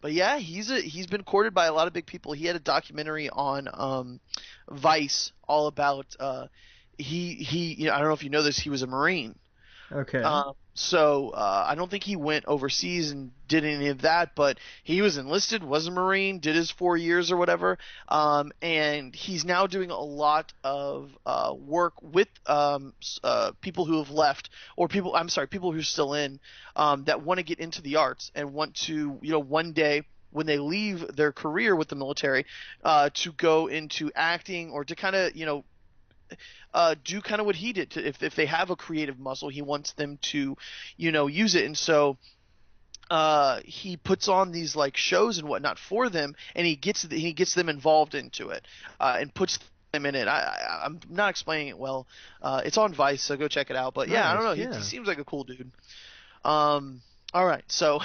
yeah, he's been courted by a lot of big people. He had a documentary on Vice all about he I don't know if you know this, he was a Marine. Okay. So I don't think he went overseas and did any of that, but he was enlisted, was a Marine, did his 4 years or whatever, and he's now doing a lot of work with people who have left, or people who are still in, that want to get into the arts and want to, one day when they leave their career with the military, to go into acting, or to kind of, do kind of what he did. If they have a creative muscle, he wants them to, use it. And so he puts on these like shows and whatnot for them, and he gets them involved into it, and puts them in it. I'm not explaining it well. It's on Vice, so go check it out. But yeah, I don't know. He seems like a cool dude. All right, so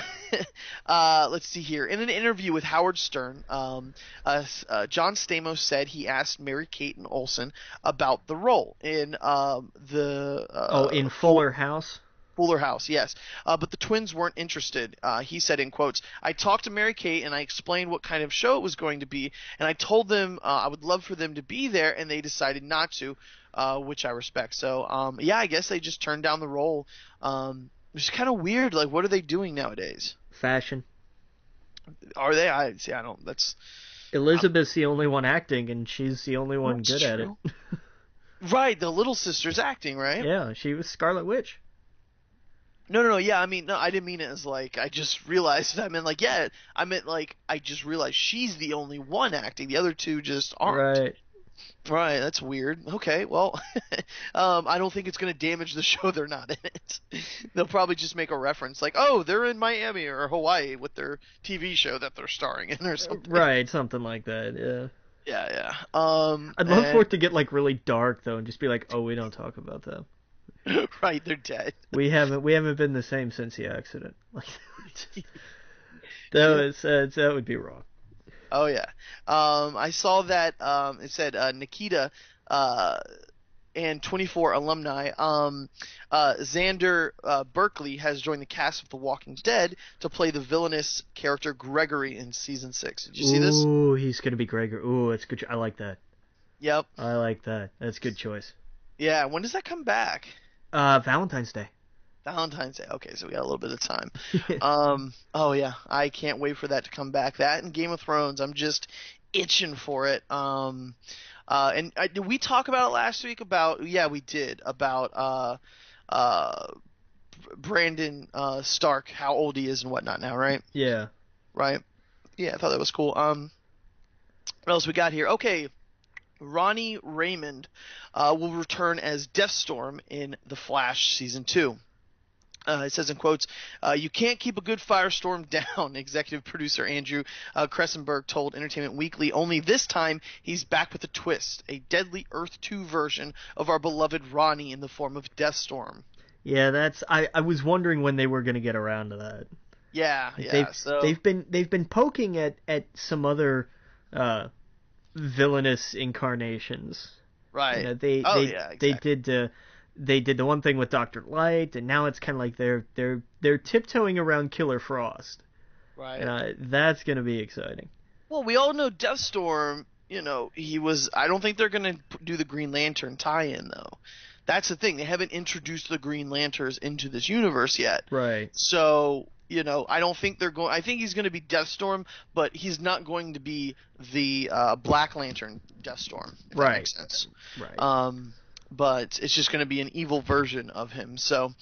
let's see here. In an interview with Howard Stern, John Stamos said he asked Mary-Kate and Olsen about the role in in Fuller House. Fuller House, yes. But the twins weren't interested. He said in quotes, "I talked to Mary-Kate and I explained what kind of show it was going to be, and I told them I would love for them to be there, and they decided not to, which I respect." So yeah, I guess they just turned down the role. It's kind of weird. Like, what are they doing nowadays? Fashion. Are they? I don't. That's Elizabeth's the only one acting, and she's the only one good at it. Right, the little sister's acting, right? Yeah, she was Scarlet Witch. No. Yeah, I mean, no, I didn't mean it as like I just realized. I meant like, yeah, I meant like I just realized she's the only one acting. The other two just aren't. Right. Right, that's weird. Okay, well, I don't think it's going to damage the show they're not in it. They'll probably just make a reference like, oh, they're in Miami or Hawaii with their TV show that they're starring in or something. Right, something like that, yeah. Yeah. I'd love for it to get like really dark though, and just be like, oh, we don't talk about them. Right, they're dead. We haven't been the same since the accident. That would be wrong. Oh yeah, I saw that. It said Nikita and 24 alumni. Xander Berkeley has joined the cast of The Walking Dead to play the villainous character Gregory in season 6. Did you see this? Ooh, he's gonna be Gregory. Ooh, that's good. I like that. Yep. I like that. That's a good choice. Yeah. When does that come back? Valentine's Day. Valentine's Day. Okay, so we got a little bit of time. Oh yeah, I can't wait for that to come back. That and Game of Thrones, I'm just itching for it. Did we talk about it last week? Yeah, we did about Brandon Stark, how old he is and whatnot now, right? Yeah. Right. Yeah, I thought that was cool. What else we got here? Okay. Ronnie Raymond will return as Deathstorm in The Flash Season 2. It says in quotes, "You can't keep a good firestorm down," executive producer Andrew Kressenberg told Entertainment Weekly. "Only this time, he's back with a twist, a Deadly Earth 2 version of our beloved Ronnie in the form of Deathstorm." Yeah, that's I was wondering when they were going to get around to that. Yeah, Like yeah. So they've been poking at some other villainous incarnations. You right. know, Oh yeah, exactly. they did the one thing with Doctor Light, and now it's kind of like they're tiptoeing around Killer Frost, and Right. that's gonna be exciting. Well, we all know Deathstorm. He was. I don't think they're gonna do the Green Lantern tie-in though. That's the thing. They haven't introduced the Green Lanterns into this universe yet. Right, So, I don't think they're going. I think he's going to be Deathstorm, but he's not going to be the Black Lantern Deathstorm, if that right, makes sense. right. But it's just going to be an evil version of him. So,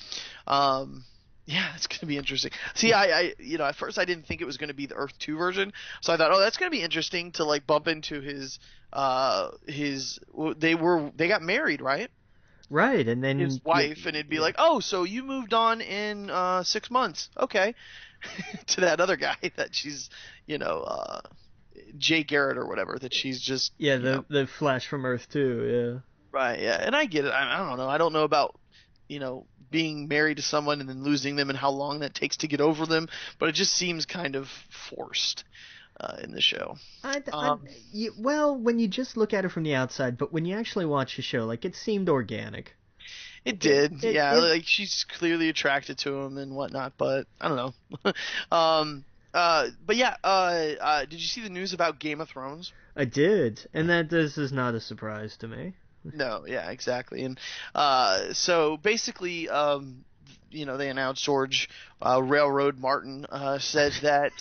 um, yeah, it's going to be interesting. See, at first I didn't think it was going to be the Earth 2 version, so I thought, oh, that's going to be interesting to like bump into they got married, right? Right, and His then wife, and it'd be like, oh, so you moved on in 6 months, okay, to that other guy that she's, you know, uh, Jay Garrett or whatever, that she's just, yeah, the Flash from Earth too. right, yeah, and I get it. I don't know. I don't know about, being married to someone and then losing them and how long that takes to get over them, but it just seems kind of forced in the show. Um, Well, when you just look at it from the outside, but when you actually watch the show, like it seemed organic. it Like it did, it, yeah. it Like she's clearly attracted to him and whatnot, but I don't know. But yeah, did you see the news about Game of Thrones? I did, and that this is not a surprise to me. No, yeah, exactly. And so basically, they announced George Railroad Martin said that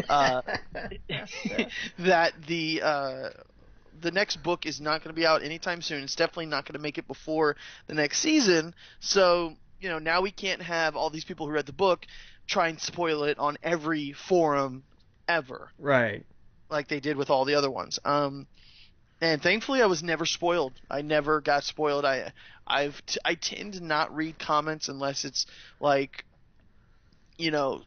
uh, that the next book is not going to be out anytime soon. It's definitely not going to make it before the next season. So, now we can't have all these people who read the book try and spoil it on every forum ever, Right. like they did with all the other ones. And thankfully, I was never spoiled. I never got spoiled. I tend to not read comments unless it's like, you know,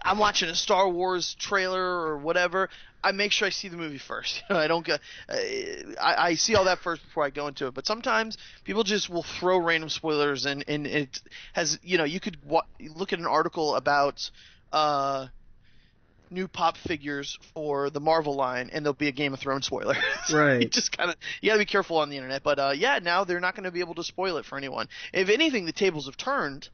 I'm watching a Star Wars trailer or whatever. I make sure I see the movie first. I don't go. I see all that first before I go into it. But sometimes people just will throw random spoilers, and it has, you could look at an article about new pop figures for the Marvel line, and there'll be a Game of Thrones spoiler. So Right. you gotta be careful on the internet. But yeah, now they're not going to be able to spoil it for anyone. If anything, the tables have turned,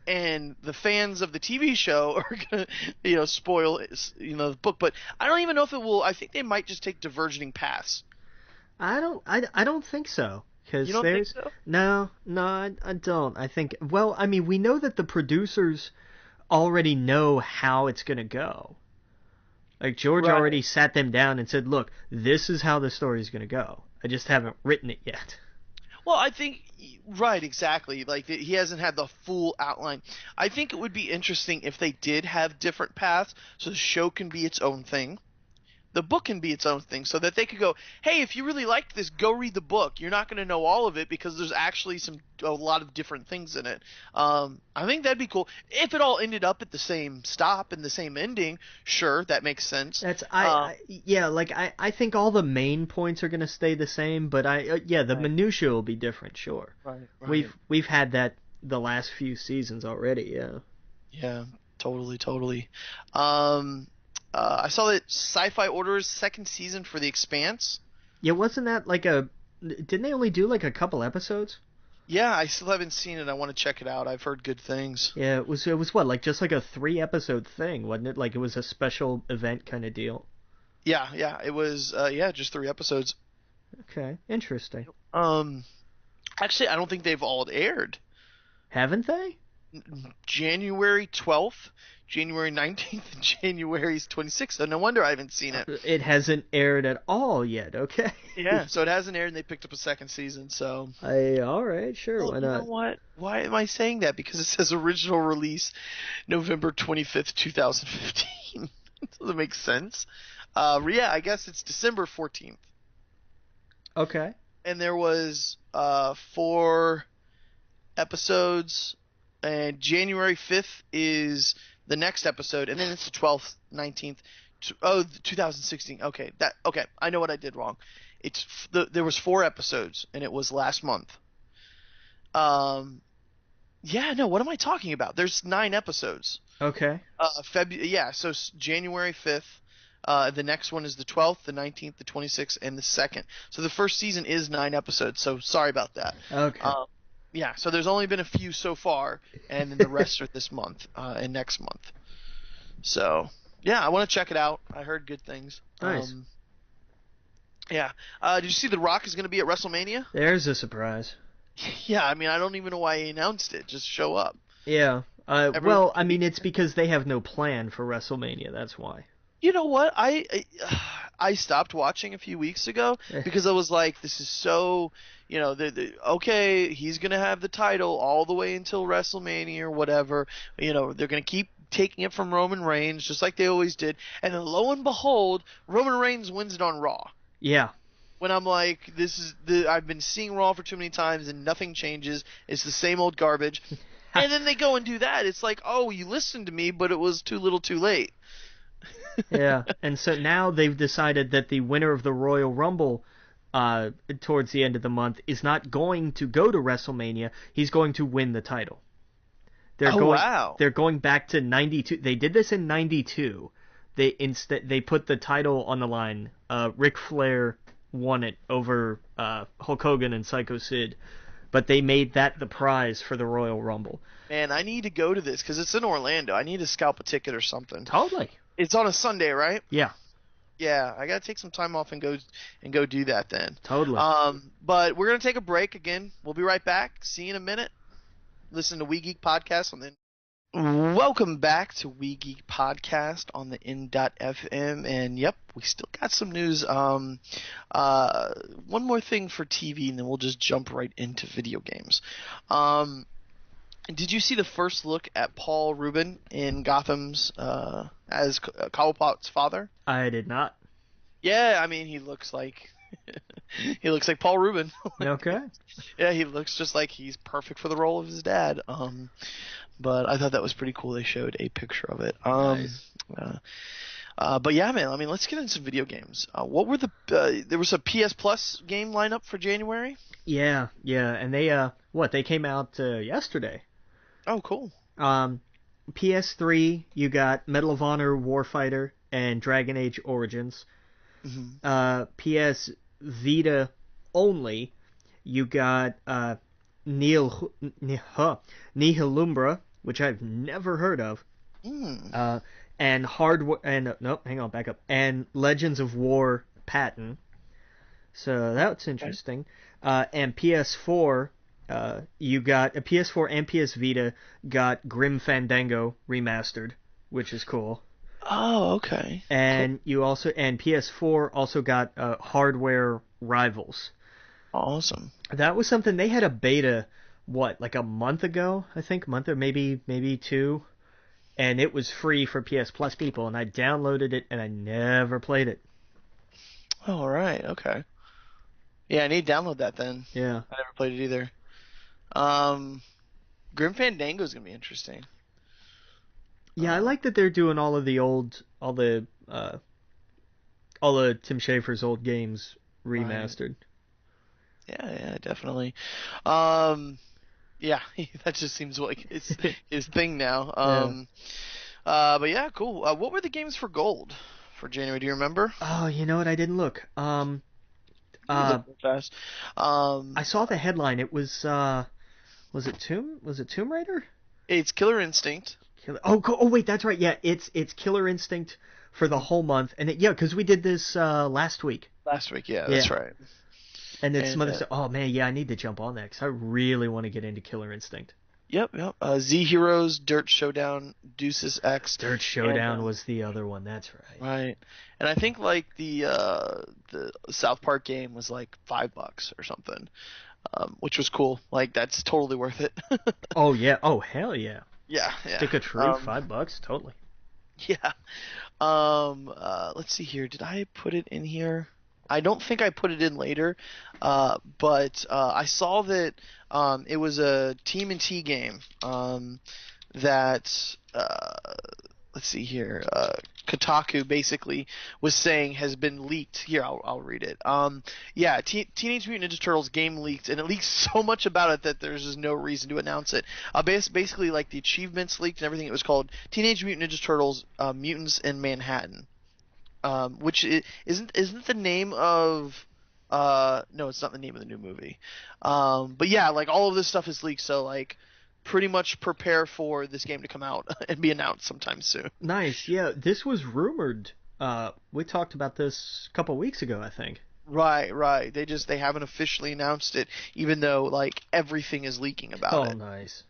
and the fans of the TV show are gonna, spoil, the book. But I don't even know if it will. I think they might just take diverging paths. I don't think so. You Because don't think there's so? no, I don't. I think, well, I mean, we know that the producers already know how it's gonna go. Like George Right. already sat them down and said, "Look, this is how the story's gonna go. I just haven't written it yet." Well, I think right, exactly. Like he hasn't had the full outline. I think it would be interesting if they did have different paths, so the show can be its own thing, the book can be its own thing, so that they could go, hey, if you really liked this, go read the book. You're not going to know all of it because there's actually a lot of different things in it. I think that'd be cool if it all ended up at the same stop and the same ending. Sure, that makes sense. That's Uh, yeah, like I think all the main points are gonna stay the same, but yeah, the right, minutia will be different. Sure, right. we've had that the last few seasons already. Yeah. Yeah, totally, totally. Um, I saw that Sci-Fi orders second season for The Expanse. Yeah, wasn't that like a? Didn't they only do like a couple episodes? Yeah, I still haven't seen it. I want to check it out. I've heard good things. Yeah, it was what, like just like a 3 episode thing, wasn't it? Like it was a special event kind of deal. Yeah, yeah, it was. Yeah, just 3 episodes. Okay, interesting. Um, Actually, I don't think they've all aired. Haven't they? January 12th, January 19th, and January 26th. So no wonder I haven't seen it. It hasn't aired at all yet. Okay. Yeah, so it hasn't aired, and they picked up a second season. So, All right, sure, well, why you know not? what? Why am I saying that? Because it says original release November 25th, 2015. Does it make sense? Yeah, I guess it's December 14th. Okay. And there was 4 episodes and January 5th is the next episode, and then it's the 12th, 19th. 2016. Okay, I know what I did wrong. There was 4 episodes, and it was last month. Yeah, no, what am I talking about? There's 9 episodes. Okay. So January 5th. The next one is the 12th, the 19th, the 26th, and the 2nd. So the first season is 9 episodes. So sorry about that. Okay. Yeah, so there's only been a few so far, and then the rest are this month and next month. So yeah, I want to check it out. I heard good things. Nice. Yeah. Did you see The Rock is going to be at WrestleMania? There's a surprise. Yeah, I mean, I don't even know why he announced it. Just show up. Yeah. Well, I mean, it's because they have no plan for WrestleMania. That's why. You know what? I stopped watching a few weeks ago because I was like, this is so, okay, he's going to have the title all the way until WrestleMania or whatever. They're going to keep taking it from Roman Reigns just like they always did. And then lo and behold, Roman Reigns wins it on Raw. Yeah. When I'm like, I've been seeing Raw for too many times and nothing changes. It's the same old garbage. And then they go and do that. It's like, oh, you listened to me, but it was too little too late. Yeah, and so now they've decided that the winner of the Royal Rumble towards the end of the month is not going to go to WrestleMania. He's going to win the title. Wow. They're going back to 92. They did this in 92. They put the title on the line. Ric Flair won it over Hulk Hogan and Psycho Sid, but they made that the prize for the Royal Rumble. Man, I need to go to this because it's in Orlando. I need to scalp a ticket or something. Totally. It's on a Sunday, right? Yeah. Yeah, I gotta take some time off and go do that then. Totally. But we're gonna take a break again. We'll be right back. See you in a minute. Listen to We Geek Podcast on the. Welcome back to We Geek Podcast on the in.fm, and yep, we still got some news. One more thing for TV, and then we'll just jump right into video games. Did you see the first look at Paul Rubin in Gotham's as Cobblepot's father? I did not. Yeah, I mean he looks like Paul Rubin. Okay. Yeah, he looks just like he's perfect for the role of his dad. But I thought that was pretty cool. They showed a picture of it. Nice. But yeah, man. I mean, let's get into some video games. What were there was a PS Plus game lineup for January? Yeah, and they came out yesterday. Oh, cool. PS3, you got Medal of Honor Warfighter and Dragon Age Origins. Mm-hmm. PS Vita only, you got Nihilumbra, which I've never heard of. And and Legends of War Patton. So that's interesting. And PS4, you got a PS4 and PS Vita got Grim Fandango remastered, which is cool. Oh, okay. And PS4 also got Hardware Rivals. Awesome. That was something they had a beta, like a month ago, I think, month or maybe 2, and it was free for PS Plus people, and I downloaded it and I never played it. All right. Okay. Yeah, I need to download that then. Yeah. I never played it either. Grim Fandango is gonna be interesting. Yeah, I like that they're doing all the Tim Schafer's old games remastered. Right. Yeah, definitely. Yeah, that just seems like his thing now. But yeah, cool. What were the games for gold for January? Do you remember? Oh, you know what? I didn't look. Fast. I saw the headline. It was it Tomb Raider? It's Killer Instinct. Oh wait, that's right. Yeah, it's Killer Instinct for the whole month, and because we did this last week. Yeah, that's right. And then some other stuff. Oh man, yeah, I need to jump on that because I really want to get into Killer Instinct. Yep. Z Heroes, Dirt Showdown, Deuces X. Dirt Showdown was the other one. That's right. Right, and I think like the South Park game was like $5 or something, which was cool. Like that's totally worth it. Oh yeah. Oh hell yeah. Yeah. Stick of Truth, $5, totally. Yeah. Let's see here. Did I put it in here? I don't think I put it in later, but I saw that It was a TMNT game that let's see here. Kotaku basically was saying has been leaked. Here, I'll read it. Yeah, Teenage Mutant Ninja Turtles game leaked, and it leaks so much about it that there's just no reason to announce it. Basically, like the achievements leaked and everything. It was called Teenage Mutant Ninja Turtles: Mutants in Manhattan, which isn't the name of. No, it's not the name of the new movie. But yeah, like all of this stuff is leaked, so like pretty much prepare for this game to come out and be announced sometime soon. Nice. Yeah, this was rumored. We talked about this a couple weeks ago, I think. Right, right. They haven't officially announced it, even though like everything is leaking about Oh, it. nice.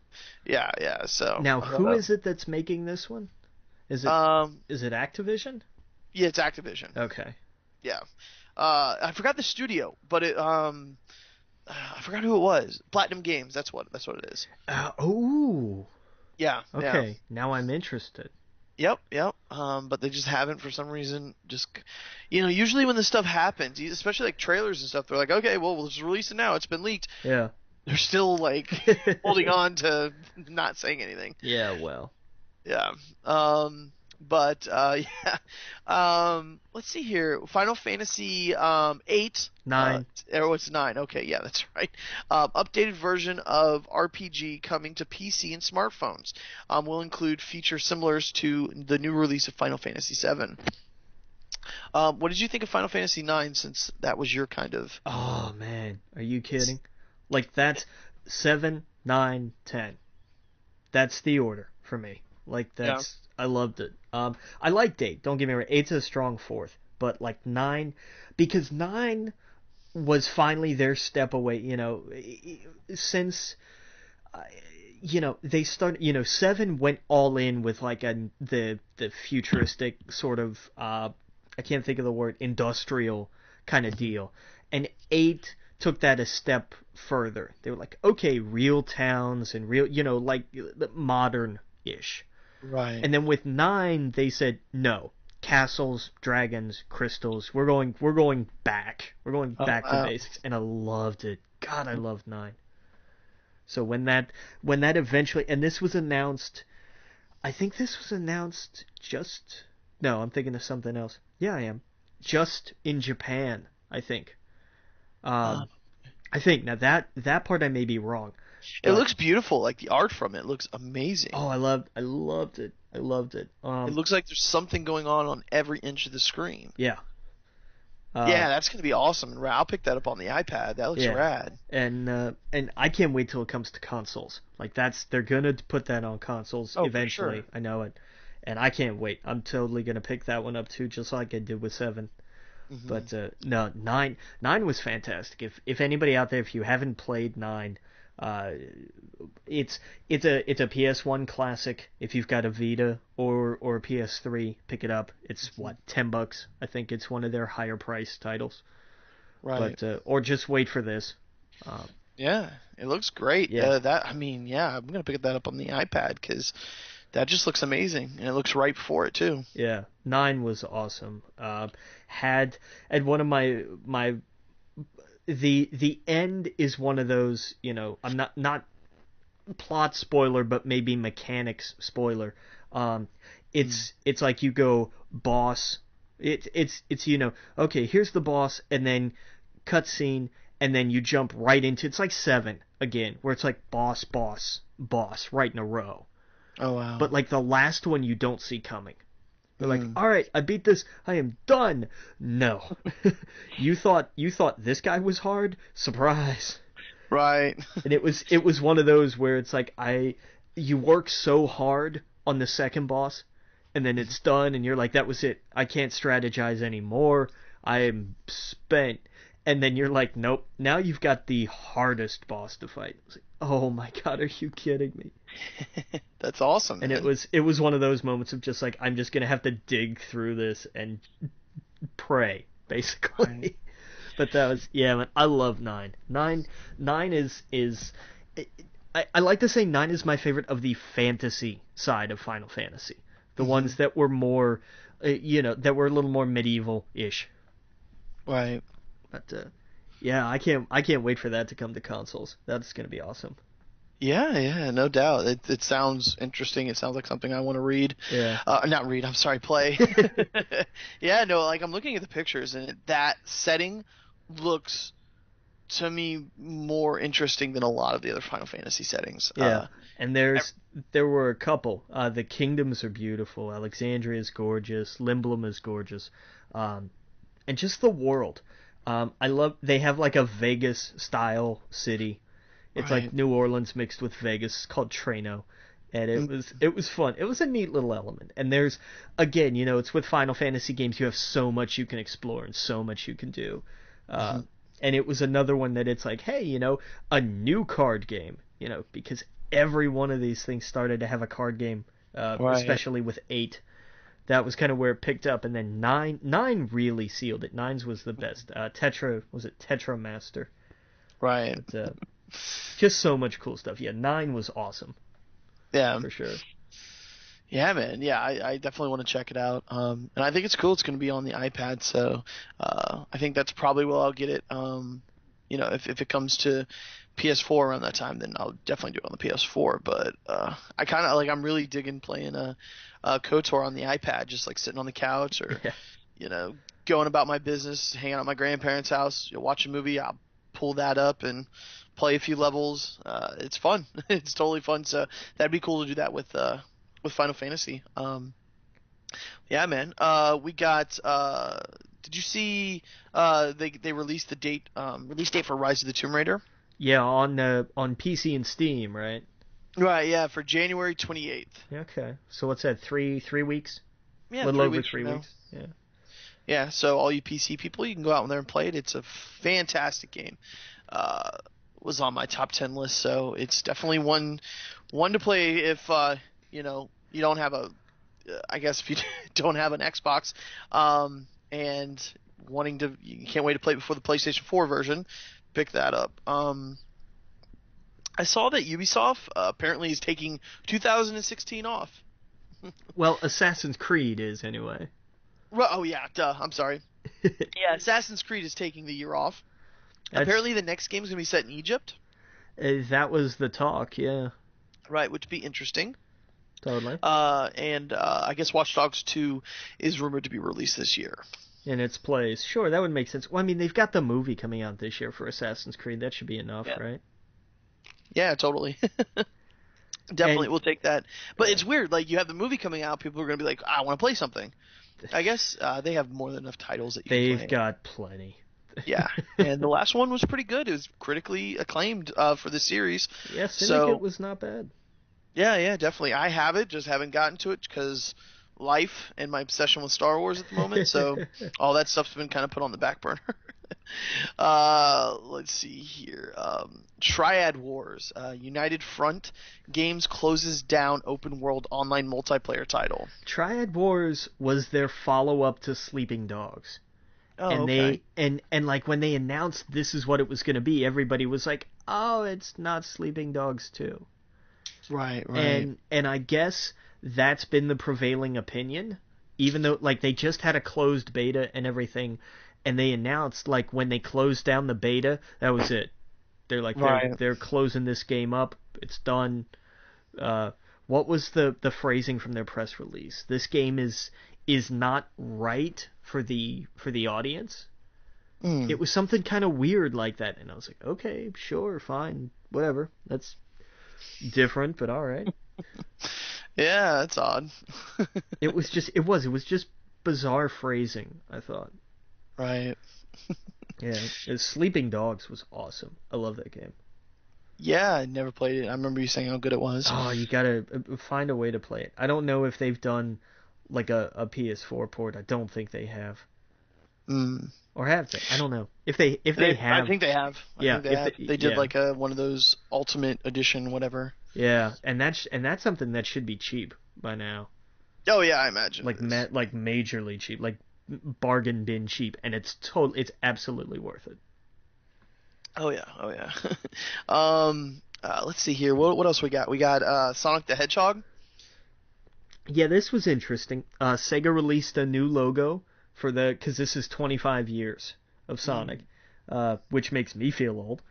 Yeah, yeah. So Now, who is it that's making this one? Is it is it Activision? yeah, it's Activision. Okay. Yeah. I forgot the studio, but I forgot who it was. Platinum Games. That's what it is. Oh. Yeah. Okay. Yeah. Now I'm interested. Yep, yep. But they just haven't for some reason. Just, usually when this stuff happens, especially like trailers and stuff, they're like, okay, well, we'll just release it now. It's been leaked. Yeah. They're still like holding on to not saying anything. Yeah. Well. Yeah. But yeah. Let's see here. Final Fantasy 8. 9. Oh, it's 9. Okay, yeah, that's right. Updated version of RPG coming to PC and smartphones. Will include features similar to the new release of Final Fantasy 7. What did you think of Final Fantasy 9 since that was your kind of... Oh man, are you kidding? Like that's 7, 9, 10. That's the order for me. Like that's I loved it. I liked 8. Don't get me wrong. 8's a strong fourth, but like 9, because 9 was finally their step away. Since they started. 7 went all in with like the futuristic sort of I can't think of the word, industrial kind of deal, and 8 took that a step further. They were like, okay, real towns and real, like modern-ish. Right. And then with 9, they said no, castles, dragons, crystals. We're going back. We're going back to basics, and I loved it. God, I loved 9. So when that eventually, and this was announced, I think this was announced just. No, I'm thinking of something else. Yeah, I am. Just in Japan, I think. I think now that part I may be wrong. It looks beautiful. Like the art from it looks amazing. Oh, I loved it. I loved it. It looks like there's something going on every inch of the screen. Yeah. Yeah, that's gonna be awesome. And I'll pick that up on the iPad. That looks rad. And I can't wait till it comes to consoles. Like they're gonna put that on consoles eventually. For sure. I know it, and I can't wait. I'm totally gonna pick that one up too, just like I did with 7. Mm-hmm. But no, 9 was fantastic. If anybody out there, if you haven't played 9, it's a PS1 classic. If you've got a Vita or a PS3, pick it up. It's what, $10? I think it's one of their higher priced titles. Right. But or just wait for this. Yeah, it looks great. Yeah. I'm gonna pick that up on the iPad because that just looks amazing, and it looks ripe for it too. Yeah, 9 was awesome. Had one of my the end is one of those, I'm not plot spoiler, but maybe mechanics spoiler. It's like you go boss. It's okay, here's the boss, and then cutscene, and then you jump right into, it's like 7 again, where it's like boss right in a row. Oh wow. But like the last one you don't see coming. They're like, all right, I beat this. I am done. No, you thought this guy was hard. Surprise. Right. And it was one of those where it's like you work so hard on the second boss, and then it's done, and you're like, that was it. I can't strategize anymore. I am spent. And then you're like, nope. Now you've got the hardest boss to fight. It's like, oh my god, are you kidding me? That's awesome. And man. it was one of those moments of just like, I'm just gonna have to dig through this and pray, basically. Right. But that was, yeah, man, I love 9. 9 is I like to say 9 is my favorite of the fantasy side of Final Fantasy. The ones that were more, that were a little more medieval-ish. Right. But Yeah, I can't wait for that to come to consoles. That's gonna be awesome. Yeah, no doubt. It sounds interesting. It sounds like something I want to read. Yeah. Not read, I'm sorry, play. Yeah, no, like I'm looking at the pictures and that setting looks to me more interesting than a lot of the other Final Fantasy settings. Yeah, and there were a couple. The kingdoms are beautiful. Alexandria is gorgeous. Limblum is gorgeous, and just the world. I love. They have like a Vegas style city. It's like Right. New Orleans mixed with Vegas. It's called Trano, and it was fun. It was a neat little element. And there's again, it's with Final Fantasy games. You have so much you can explore and so much you can do. Uh, Mhm. and it was another one that it's like, hey, a new card game, because every one of these things started to have a card game, Right. especially with 8. That was kind of where it picked up, and then nine really sealed it. Nine's was the best. Tetra was it Tetra Master? Right. But, just so much cool stuff. Yeah, 9 was awesome Yeah. for sure. Yeah, man. Yeah, I definitely want to check it out. And I think it's cool. It's going to be on the iPad, so I think that's probably where I'll get it. If it comes to PS4 around that time, then I'll definitely do it on the PS4. But I kind of like I'm really digging playing a KOTOR on the iPad, just like sitting on the couch or Yeah. you know going about my business, hanging out at my grandparents' house, watch a movie. I'll pull that up and play a few levels. It's fun. It's totally fun. So that'd be cool to do that with Final Fantasy. Yeah, man. We got. Did you see? They released the release date for Rise of the Tomb Raider. Yeah, on PC and Steam, right? Right. Yeah, for January 28th. Yeah, okay. So what's that? Three weeks? A Yeah, little three over weeks from 3 now. weeks. Yeah. Yeah. So all you PC people, you can go out there and play it. It's a fantastic game. Uh, was on my top 10 list, so it's definitely one to play if you don't have I guess if you don't have an Xbox, and you can't wait to play it before the PlayStation 4 version, pick that up. I saw that Ubisoft apparently is taking 2016 off. Well, Assassin's Creed is anyway. Oh yeah, duh. I'm sorry. Yeah, Assassin's Creed is taking the year off. That's Apparently, the next game is going to be set in Egypt, that was the talk. Yeah, right? Which would be interesting. totally. And I guess Watch Dogs 2 is rumored to be released this year. In its place, sure, that would make sense. Well, I mean, they've got the movie coming out this year for Assassin's Creed. That should be enough, Yeah. right? Yeah, totally. Definitely, And we'll take that. But yeah, it's weird. Like, you have the movie coming out, people are going to be like, I want to play something. I guess they have more than enough titles that you can they've play. got plenty. Yeah, and the last one was pretty good. It was critically acclaimed for the series. Yeah, Syndicate So, was not bad. yeah, definitely. I have it, just haven't gotten to it because life and my obsession with Star Wars at the moment. So all that stuff's been kind of put on the back burner. Let's see here. Triad Wars. United Front Games closes down open world online multiplayer title. Triad Wars was their follow-up to Sleeping Dogs. Oh, And okay. and like when they announced this is what it was going to be, everybody was like, "Oh, it's not Sleeping Dogs 2." Right, right. And I guess that's been the prevailing opinion, even though like they just had a closed beta and everything, and they announced like when they closed down the beta, that was it. They're like Right. they're closing this game up. It's done. What was the phrasing from their press release? This game is not right for the audience. Mm. It was something kind of weird like that, and I was like, okay, sure, fine, whatever. That's different, but all right. Yeah, that's odd. It was just bizarre phrasing, I thought. Right. Yeah, Sleeping Dogs was awesome. I love that game. Yeah, I never played it. I remember you saying how good it was. Oh, you gotta find a way to play it. I don't know if they've done like a PS4 port. I don't think they have, Mm. or have they? I don't know if they have. I think they have. I Yeah, think they have. They did yeah, like one of those Ultimate Edition, whatever. yeah, and that's something that should be cheap by now. Oh yeah, I imagine Like it is. like majorly cheap, like bargain bin cheap, and it's absolutely worth it. Oh yeah, oh yeah. Let's see here. What else we got? We got Sonic the Hedgehog. Yeah, this was interesting. Sega released a new logo because this is 25 years of Sonic. which makes me feel old.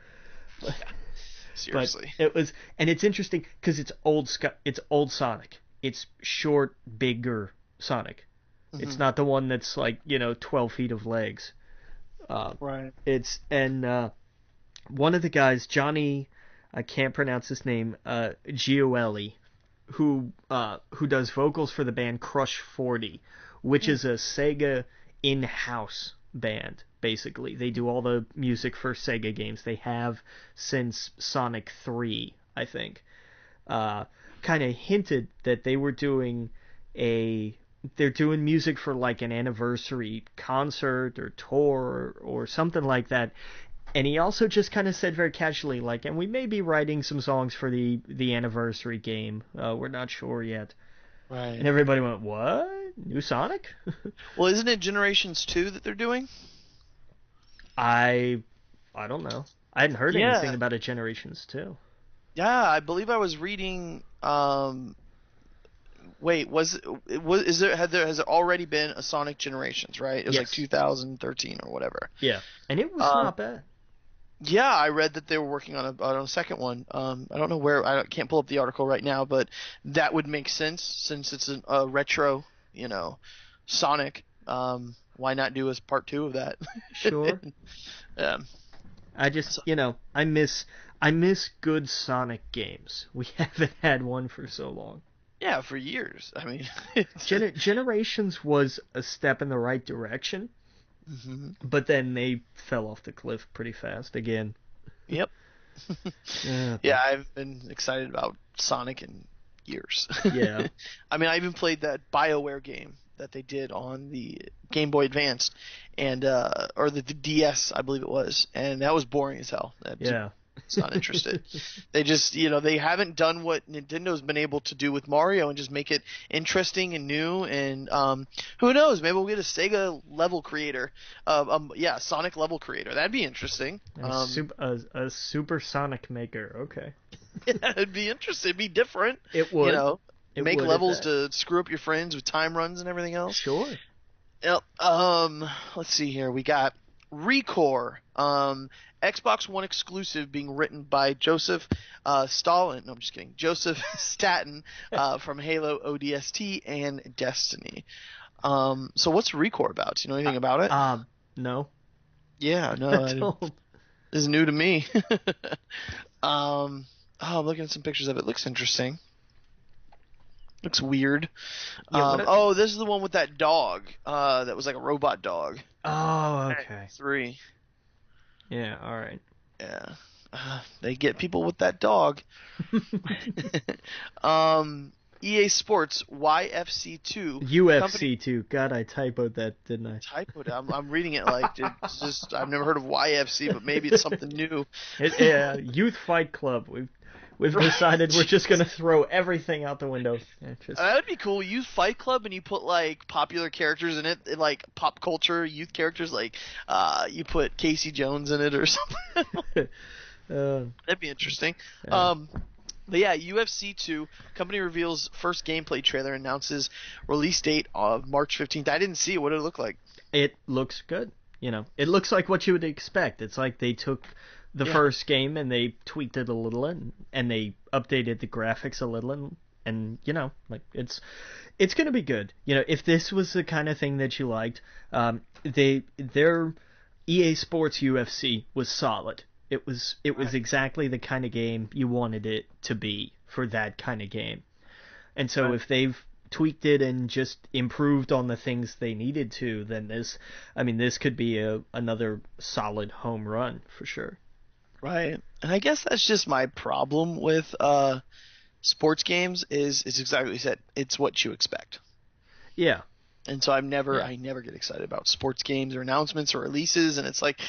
Seriously. But it was, and it's interesting because it's old Sonic. It's short, bigger Sonic. Mm-hmm. It's not the one that's like 12 feet of legs. Right. One of the guys, Johnny, I can't pronounce his name, Gioeli, who does vocals for the band Crush 40, which is a Sega in-house band. Basically, they do all the music for Sega games. They have since Sonic 3, I think. Kind of hinted that they're doing music for like an anniversary concert or tour or something like that. And he also just kind of said very casually, like, and we may be writing some songs for the anniversary game. We're not sure yet. Right. And everybody went, what? New Sonic? Well, isn't it Generations 2 that they're doing? I don't know. I hadn't heard anything about it Generations 2. Yeah, I believe I was reading. Wait, has there already been a Sonic Generations? Right, it was like 2013 or whatever. Yeah, and it was not bad. Yeah, I read that they were working on a second one. I don't know where. I can't pull up the article right now, but that would make sense since it's a retro, Sonic. Why not do a part 2 of that? Sure. Yeah. I just, I miss good Sonic games. We haven't had one for so long. Yeah, for years. I mean, Generations was a step in the right direction, but then they fell off the cliff pretty fast again. Yep. Yeah, I've been excited about Sonic in years. Yeah. I mean, I even played that BioWare game that they did on the Game Boy Advance and or the DS, I believe it was, and that was boring as hell. It's not interested. They just, they haven't done what Nintendo's been able to do with Mario and just make it interesting and new. And who knows? Maybe we'll get a Sega level creator. Sonic level creator. That'd be interesting. A Super Sonic maker. Okay. Yeah, it'd be interesting. It'd be different. It would. Make levels to screw up your friends with time runs and everything else. Sure. Yep. Let's see here. We got Recore. Xbox One exclusive being written by Joseph Stalin. No, I'm just kidding. Joseph Staten from Halo ODST and Destiny. So what's Recore about? Do you know anything about it? No. Yeah, no. I don't. This is new to me. I'm looking at some pictures of it. Looks interesting. Looks weird. Yeah, this is the one with that dog. That was like a robot dog. Oh, okay. 3. Yeah, all right. Yeah. They get people with that dog. EA Sports YFC2. UFC2. God, I typoed that, didn't I? Typoed it. I'm reading it like it's just I've never heard of YFC, but maybe it's something new. Youth Fight Club. We've decided we're just gonna throw everything out the window. That would be cool. Youth Fight Club, and you put like popular characters in it, like pop culture youth characters. Like you put Casey Jones in it or something. That'd be interesting. Yeah. But yeah, UFC 2 company reveals first gameplay trailer, announces release date of March 15th. I didn't see it. What did it look like? It looks good. It looks like what you would expect. It's like they took the first game and they tweaked it a little and they updated the graphics a little and like it's gonna be good. If this was the kind of thing that you liked, their EA Sports UFC was solid. It was exactly the kind of game you wanted it to be for that kind of game. And so if they've tweaked it and just improved on the things they needed to, then this could be another solid home run for sure. Right. And I guess that's just my problem with sports games is exactly what you said. It's what you expect. Yeah. And so I never get excited about sports games or announcements or releases, and it's like,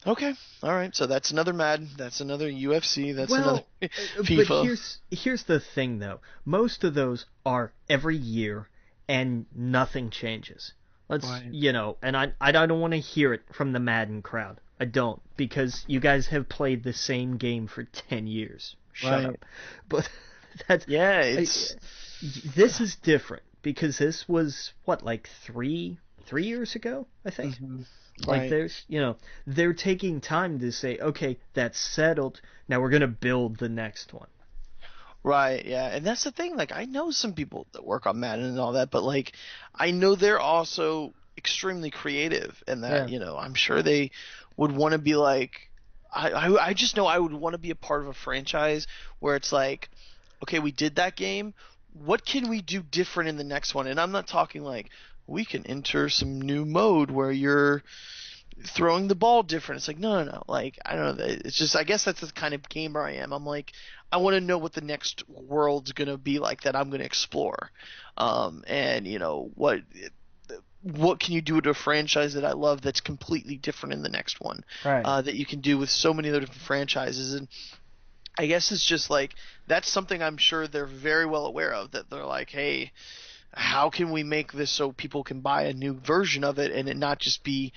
okay, all right, so that's another Madden, that's another UFC, that's another FIFA. But here's the thing though. Most of those are every year and nothing changes. And I don't want to hear it from the Madden crowd. I don't, because you guys have played the same game for 10 years. Shut up. But this is different because this was like 3 3 years ago, I think. Hmm. Like Right. there's, they're taking time to say, okay, that's settled. Now we're gonna build the next one. Right, yeah. And that's the thing, like I know some people that work on Madden and all that, but like I know they're also extremely creative and that, Yeah. I'm sure they would want to be like I just know I would want to be a part of a franchise where it's like, okay, we did that game. What can we do different in the next one? And I'm not talking like we can enter some new mode where you're throwing the ball different. It's like no. Like I don't know. It's just I guess that's the kind of gamer I am. I'm like I want to know what the next world's gonna be like that I'm gonna explore. And what can you do to a franchise that I love that's completely different in the next one? Right. That you can do with so many other different franchises. And I guess it's just like that's something I'm sure they're very well aware of. That they're like, hey, how can we make this so people can buy a new version of it and it not just be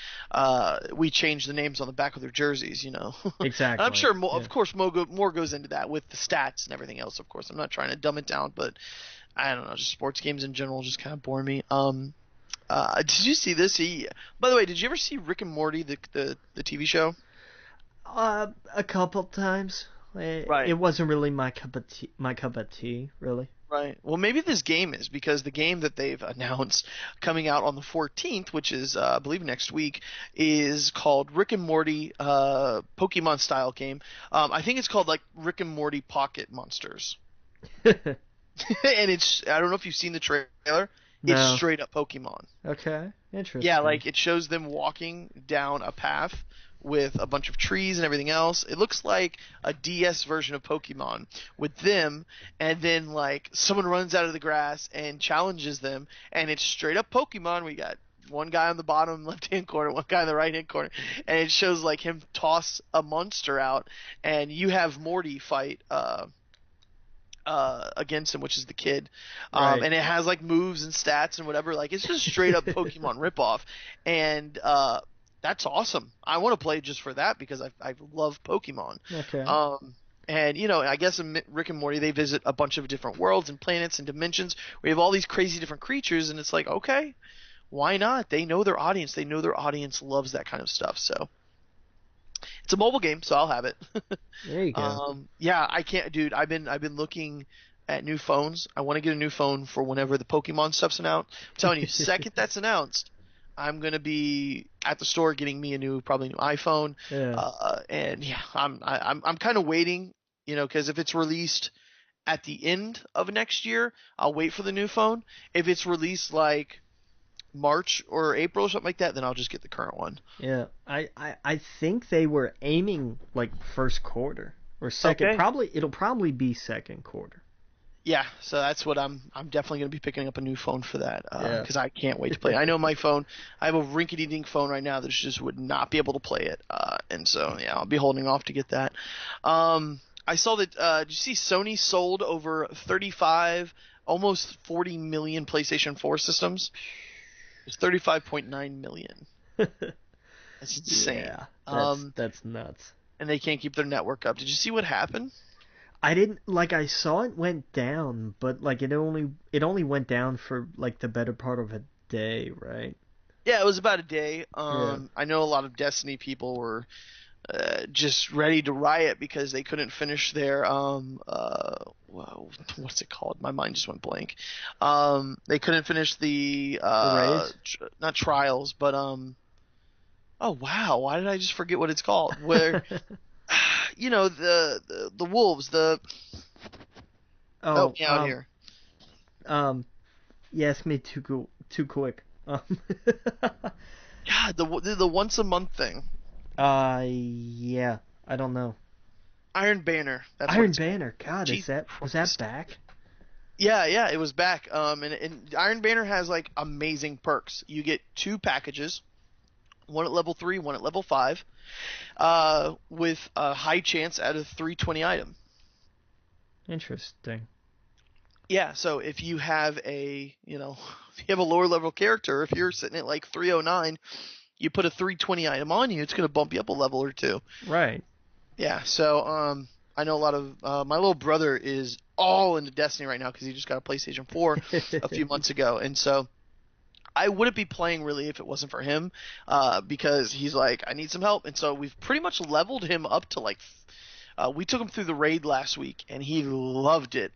we change the names on the back of their jerseys. And I'm Exactly. sure Yeah. of course more goes into that with the stats and everything else. Of course, I'm not trying to dumb it down, but I don't know, just sports games in general just kind of bore me. Did you see this? By the way, did you ever see Rick and Morty, the TV show? A couple times. It Right. wasn't really my cup of tea. My cup of tea, really. Right. Well, maybe this game is because the game that they've announced coming out on the 14th, which is I believe next week, is called Rick and Morty Pokemon style game. I think it's called like Rick and Morty Pocket Monsters. And it's I don't know if you've seen the trailer. It's No. straight up Pokemon. Okay. Yeah, Interesting. like it shows them walking down a path with a bunch of trees and everything else. It looks like a DS version of Pokemon with them, and then like someone runs out of the grass and challenges them, and it's straight up Pokemon. We got one guy on the bottom left hand corner, one guy on the right hand corner, and it shows like him toss a monster out, and you have Morty fight against him, which is the kid, Right. and it has like moves and stats and whatever. Like it's just straight up Pokemon ripoff, and that's awesome. I want to play just for that because I love Pokemon. Okay. And I guess in Rick and Morty they visit a bunch of different worlds and planets and dimensions. We have all these crazy different creatures, and it's like okay, why not? They know their audience. They know their audience loves that kind of stuff. So it's a mobile game, so I'll have it. There you go. Yeah, I can't, dude. I've been looking at new phones. I want to get a new phone for whenever the Pokemon stuff's announced. I'm telling you, second that's announced, I'm gonna be at the store getting me probably new iPhone. Yeah. And yeah, I'm kind of waiting, because if it's released at the end of next year, I'll wait for the new phone. If it's released like March or April or something like that, then I'll just get the current one. Yeah. I think they were aiming like first quarter or second. Okay. It'll probably be second quarter. Yeah, so that's what I'm definitely going to be picking up a new phone for that Yeah. because I can't wait to play it. I know my phone. I have a rinky-dink phone right now that just would not be able to play it, and so yeah, I'll be holding off to get that. I saw that. Did you see Sony sold over 35, almost 40 million PlayStation 4 systems? It's 35.9 million. That's insane. Yeah. Um, That's nuts. and they can't keep their network up. Did you see what happened? I didn't like I saw it went down, but like it only went down for like the better part of a day, right? Yeah, it was about a day. Yeah. I know a lot of Destiny people were just ready to riot because they couldn't finish their what's it called? My mind just went blank. They couldn't finish the The raise? not trials, but oh wow, why did I just forget what it's called? Where the wolves, Oh, help me out here. you asked me too quick. God, the once a month thing. Yeah, I don't know. Iron Banner. That's what Iron it's called. Banner, God, was that Christ. back? Yeah, it was back. And Iron Banner has like amazing perks. You get 2 packages, one at level 3, one at level 5, with a high chance at a 320 item. Interesting. Yeah, so if you have if you have a lower level character, if you're sitting at like 309, you put a 320 item on you, it's going to bump you up a level or 2. Right. Yeah, so I know a lot of my little brother is all into Destiny right now because he just got a PlayStation 4 a few months ago, and so I wouldn't be playing really if it wasn't for him, because he's like, I need some help, and so we've pretty much leveled him up to like. We took him through the raid last week, and he loved it.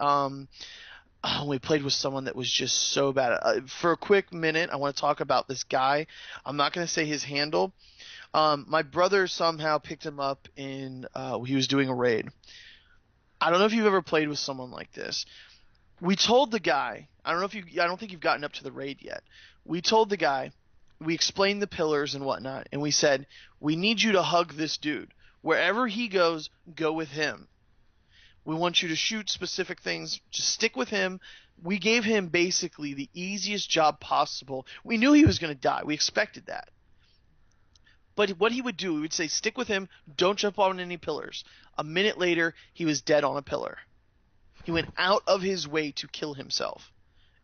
We played with someone that was just so bad. For a quick minute, I want to talk about this guy. I'm not going to say his handle. My brother somehow picked him up in. He was doing a raid. I don't know if you've ever played with someone like this. We told the guy. I don't think you've gotten up to the raid yet. We told the guy. We explained the pillars and whatnot, and we said, we need you to hug this dude. Wherever he goes, go with him. We want you to shoot specific things. Just stick with him. We gave him basically the easiest job possible. We knew he was going to die. We expected that. But what he would do, we would say, stick with him. Don't jump on any pillars. A minute later, he was dead on a pillar. He went out of his way to kill himself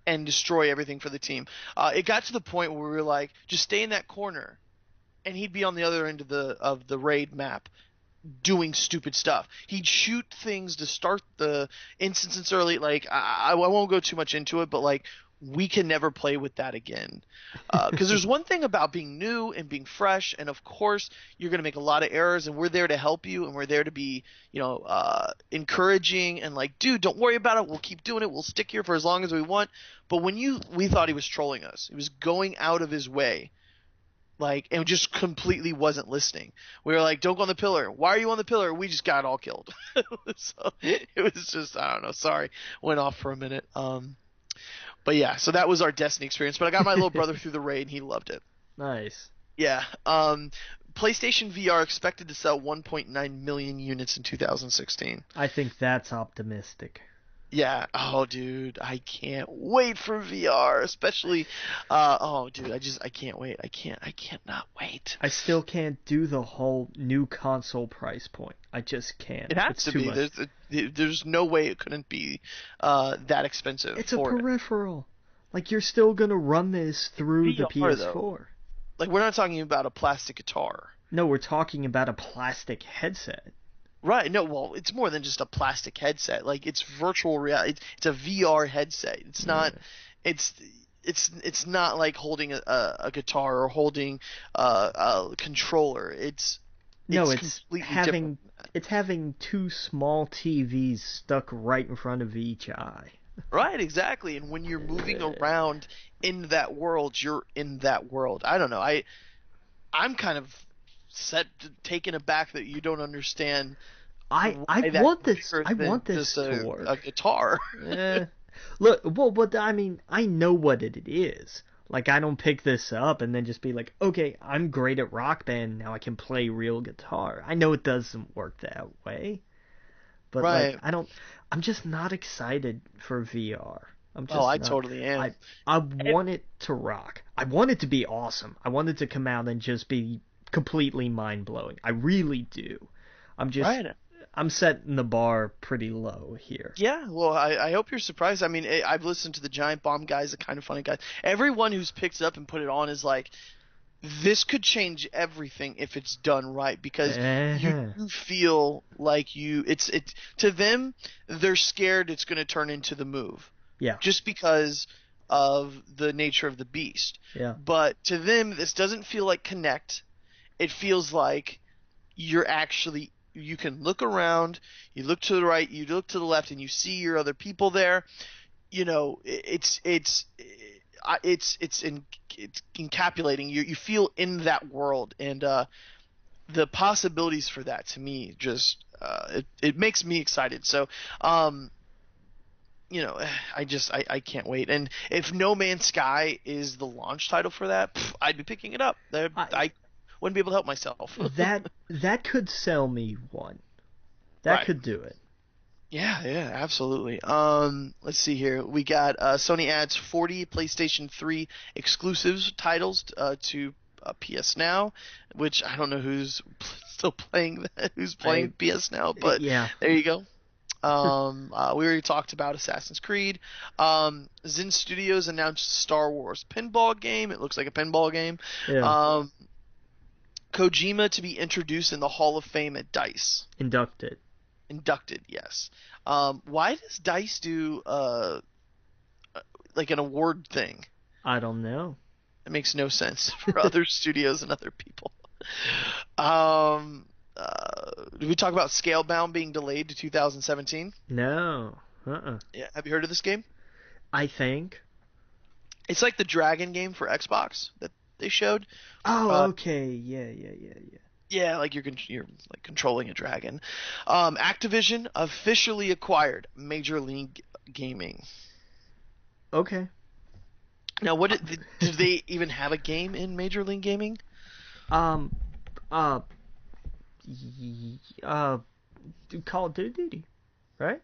and destroy everything for the team. It got to the point where we were like, just stay in that corner. And he'd be on the other end of the raid map doing stupid stuff. He'd shoot things to start the instances early. Like, I won't go too much into it, but like, we can never play with that again. Because there's one thing about being new and being fresh, and of course you're going to make a lot of errors, and we're there to help you, and we're there to be, encouraging and like, dude, don't worry about it. We'll keep doing it. We'll stick here for as long as we want. But we thought he was trolling us. He was going out of his way. Like, and just completely wasn't listening. We were like, don't go on the pillar. Why are you on the pillar? We just got all killed. So it was just, I don't know. Sorry. Went off for a minute. But yeah, so that was our Destiny experience. But I got my little brother through the raid, and he loved it. Nice. Yeah. PlayStation VR expected to sell 1.9 million units in 2016. I think that's optimistic. Yeah. Oh, dude, I can't wait for VR, especially. Dude, I can't wait. I cannot wait. I still can't do the whole new console price point. I just can't. It has to be. There's no way it couldn't be that expensive. It's a peripheral. Like, you're still gonna run this through the PS4. Though. Like, we're not talking about a plastic guitar. No, we're talking about a plastic headset. Right. No, well, it's more than just a plastic headset. Like, it's virtual reality. It's a VR headset. It's not. Yeah. It's not like holding a guitar or holding a controller. It's completely different. It's having two small TVs stuck right in front of each eye. Right. Exactly. And when you're moving around in that world, you're in that world. I don't know. I'm kind of taken aback that you don't understand. I want this for a guitar. Look, well, but I mean, I know what it is. Like, I don't pick this up and then just be like, okay, I'm great at Rock Band, now I can play real guitar. I know it doesn't work that way, but right. Like, I'm just not excited for VR. I totally am. I want it to rock. I want it to be awesome. I want it to come out and just be completely mind-blowing. I really do. I'm setting the bar pretty low here. Yeah, well, I hope you're surprised. I mean, I've listened to the Giant Bomb guys, the Kind of Funny guys. Everyone who's picked it up and put it on is like, this could change everything if it's done right, because you feel like to them, they're scared it's going to turn into the move. Yeah. Just because of the nature of the beast. Yeah. But to them, this doesn't feel like Kinect. It feels like you can look around, you look to the right, you look to the left, and you see your other people there. You know, it's encapsulating. You feel in that world, and the possibilities for that, to me, just it makes me excited. So, I can't wait. And if No Man's Sky is the launch title for that, I'd be picking it up. I wouldn't be able to help myself. that could sell me one. That could do it. Yeah, absolutely. Let's see here. We got Sony adds 40 PlayStation 3 exclusives titles to PS Now, which I don't know who's still playing that. Who's playing PS Now? But yeah, there you go. We already talked about Assassin's Creed. Zen Studios announced Star Wars pinball game. It looks like a pinball game. Yeah. Kojima to be introduced in the Hall of Fame at DICE. Inducted, yes. Why does DICE do like an award thing? I don't know. It makes no sense for other studios and other people. Um, did we talk about Scalebound being delayed to 2017? No. Yeah. Have you heard of this game? I think. It's like the Dragon game for Xbox that they showed. Oh, Uh, okay. Yeah. yeah, like you're like controlling a dragon. Activision officially acquired Major League Gaming. Okay. Now, what did they even have a game in Major League Gaming? Um. Uh. Uh. Call of Duty, right?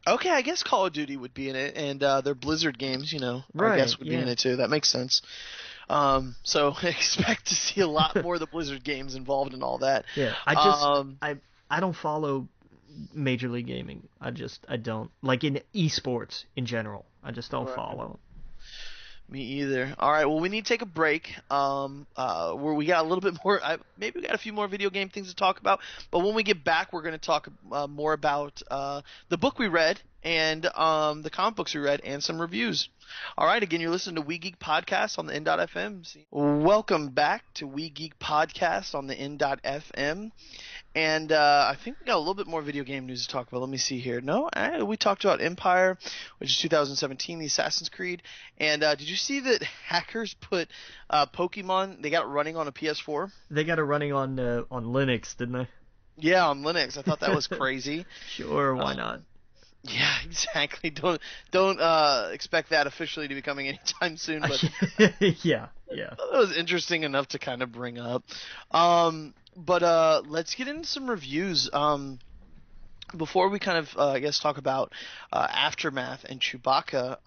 Okay, I guess Call of Duty would be in it, and their Blizzard games, I Right. guess would be in Yeah. it too. That makes sense. So expect to see a lot more of the Blizzard games involved in all that. Yeah. Um, I don't follow Major League Gaming. I don't like in esports in general. I just don't right. follow. Me either. All right. Well, we need to take a break. Where we got a little bit more. Maybe we got a few more video game things to talk about. But when we get back, we're going to talk more about the book we read and the comic books we read and some reviews. All right. Again, you're listening to We Geek Podcast on the N.FM. Welcome back to We Geek Podcast on the N.FM. And I think we got a little bit more video game news to talk about. Let me see here. No, we talked about Empire, which is 2017, the Assassin's Creed. And did you see that hackers put Pokemon? They got it running on a PS4. They got it running on Linux, didn't they? Yeah, on Linux. I thought that was crazy. Sure, why not? Yeah, exactly. Don't expect that officially to be coming anytime soon. But yeah. that was interesting enough to kind of bring up. But let's get into some reviews. Before we kind of, I guess, talk about Aftermath and Chewbacca,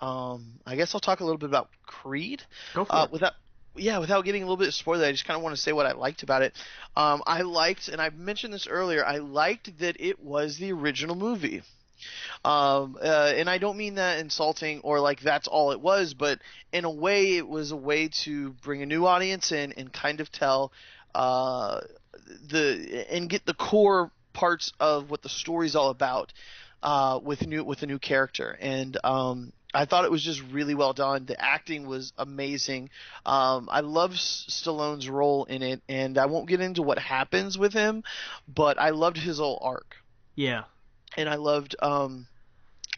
I guess I'll talk a little bit about Creed. Go for it. Without getting a little bit of spoiler, I just kind of want to say what I liked about it. I liked, and I mentioned this earlier, I liked that it was the original movie. And I don't mean that insulting or like that's all it was, but in a way it was a way to bring a new audience in and kind of tell and get the core parts of what the story's all about with a new character. And I thought it was just really well done. The acting was amazing. I love Stallone's role in it, and I won't get into what happens with him, but I loved his whole arc. Yeah. And I loved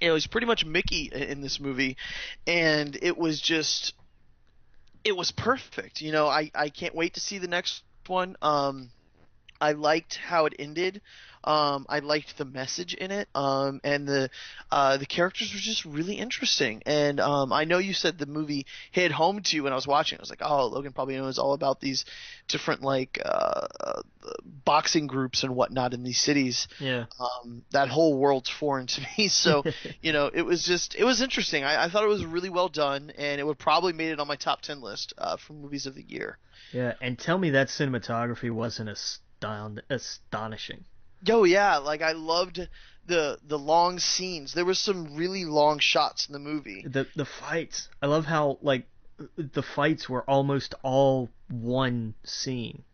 he's pretty much Mickey in this movie, and it was perfect. I can't wait to see the next one. I liked how it ended. I liked the message in it, and the characters were just really interesting. And I know you said the movie hit home to you when I was watching. I was like, oh, Logan probably knows all about these different boxing groups and whatnot in these cities. Yeah. That whole world's foreign to me, so it was interesting. I thought it was really well done, and it would probably made it on my top 10 list for movies of the year. Yeah, and tell me that cinematography wasn't astonishing. Oh yeah, like I loved the long scenes. There was some really long shots in the movie. The fights. I love how the fights were almost all one scene.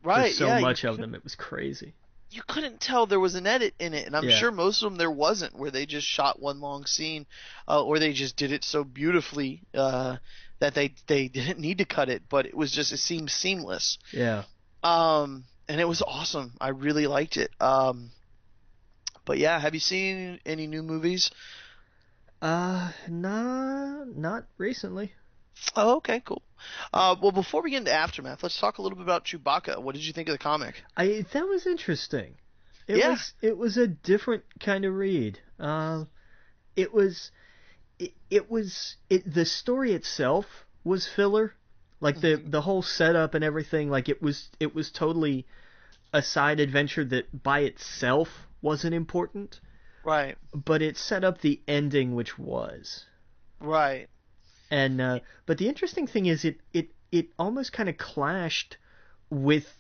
Right. For so much of them, it was crazy. You couldn't tell there was an edit in it, and I'm sure most of them there wasn't, where they just shot one long scene, or they just did it so beautifully that they didn't need to cut it, but it seemed seamless. Yeah. And it was awesome. I really liked it. But yeah, have you seen any new movies? Nah, not recently. Oh, okay, cool. Well, before we get into Aftermath, let's talk a little bit about Chewbacca. What did you think of the comic? That was interesting. It was a different kind of read. The story itself was filler. Like the whole setup and everything, like it was totally a side adventure that by itself wasn't important. Right. But it set up the ending, which was. Right. And but the interesting thing is it almost kind of clashed with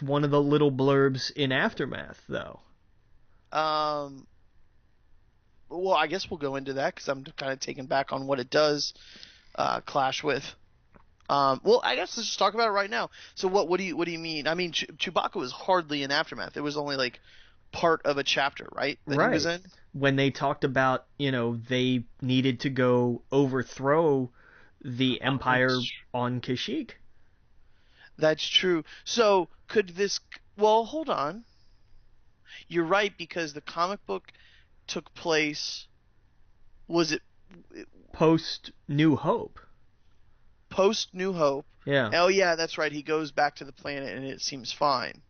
one of the little blurbs in Aftermath, though. Well, I guess we'll go into that because I'm kind of taken back on what it does clash with. Well, I guess let's just talk about it right now. So what do you mean? I mean, Chewbacca was hardly in Aftermath. It was only like part of a chapter, right? That he was in? When they talked about, they needed to go overthrow the Empire on Kashyyyk. That's true. So could this? Well, hold on. You're right because the comic book took place. Was it Post New Hope. post New Hope? Yeah. Oh yeah, that's right. He goes back to the planet and it seems fine.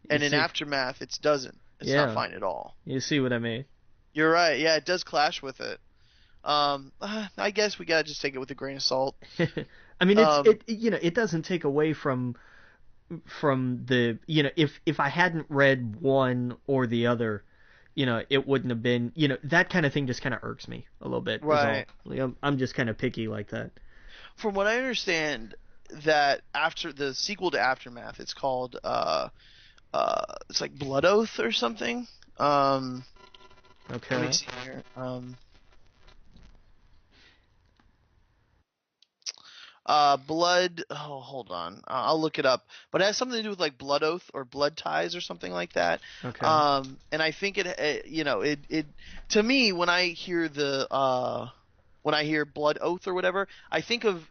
And in Aftermath, it doesn't. It's not fine at all. You see what I mean? You're right. Yeah, it does clash with it. I guess we gotta just take it with a grain of salt. I mean, it doesn't take away from the, if I hadn't read one or the other, it wouldn't have been, that kind of thing just kind of irks me a little bit. Right. I'm just kind of picky like that. From what I understand, that after the sequel to Aftermath, it's called it's like Blood Oath or something. Okay. Let me see here. Blood. Oh, hold on. I'll look it up. But it has something to do with like Blood Oath or Blood Ties or something like that. Okay. And I think it to me when I hear when I hear Blood Oath or whatever, I think of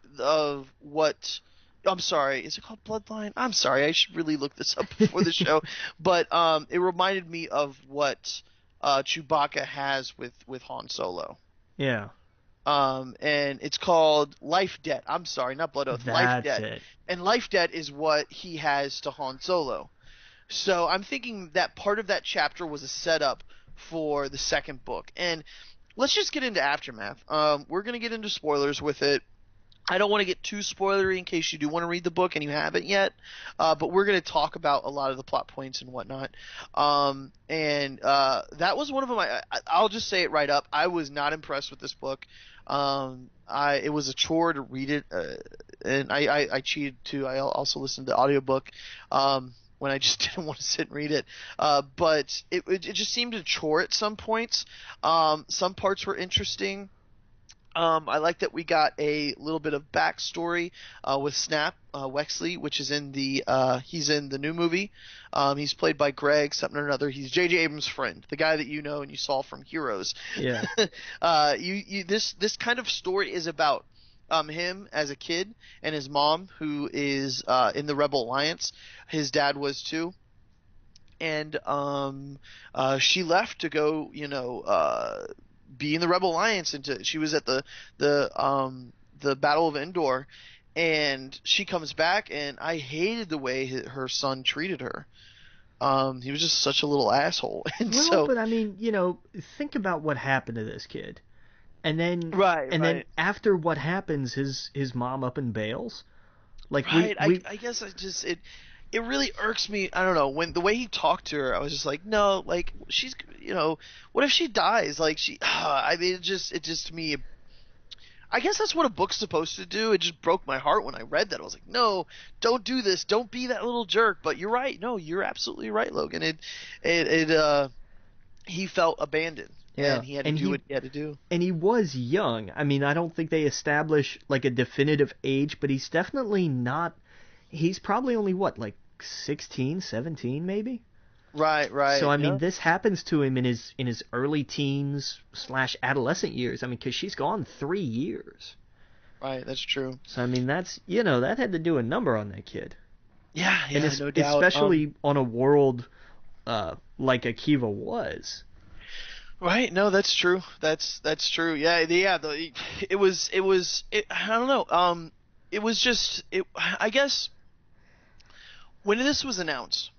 what. I'm sorry. Is it called Bloodline? I'm sorry. I should really look this up before the show. But it reminded me of what Chewbacca has with Han Solo. Yeah. And it's called Life Debt. I'm sorry, not Blood Oath. Life Debt. It. And Life Debt is what he has to Han Solo. So I'm thinking that part of that chapter was a setup for the second book. And let's just get into Aftermath. We're going to get into spoilers with it. I don't want to get too spoilery in case you do want to read the book and you haven't yet, but we're going to talk about a lot of the plot points and whatnot. That was one of them. I'll just say it right up. I was not impressed with this book. It was a chore to read it, and I cheated too. I also listened to the audiobook when I just didn't want to sit and read it. But it just seemed a chore at some points. Some parts were interesting. I like that we got a little bit of backstory with Snap Wexley, which is in he's in the new movie. He's played by Greg something or another. He's J.J. Abrams' friend, the guy that you know and you saw from Heroes. Yeah. This kind of story is about him as a kid and his mom, who is in the Rebel Alliance. His dad was too. And she left to go, be in the Rebel Alliance, and she was at the Battle of Endor, and she comes back, and I hated the way her son treated her. He was just such a little asshole. And but I mean, think about what happened to this kid, and then then after what happens, his mom up and bails. Like I guess it really irks me. I don't know, when the way he talked to her, I was just like, no, like she's, what if she dies? Like I mean, it just to me, I guess that's what a book's supposed to do. It just broke my heart when I read that. I was like, no, don't do this. Don't be that little jerk. But you're right. No, you're absolutely right, Logan. He felt abandoned. Yeah. And he had to do what he had to do. And he was young. I mean, I don't think they establish like a definitive age, but he's definitely not. He's probably only like 16, 17 maybe? Right. So I mean, this happens to him in his early teens / adolescent years. I mean, because she's gone 3 years. Right, that's true. So I mean, that's that had to do a number on that kid. Yeah, no doubt. Especially on a world like Akiva was. Right. No, that's true. That's true. Yeah. It was. I don't know. It was just. I guess when this was announced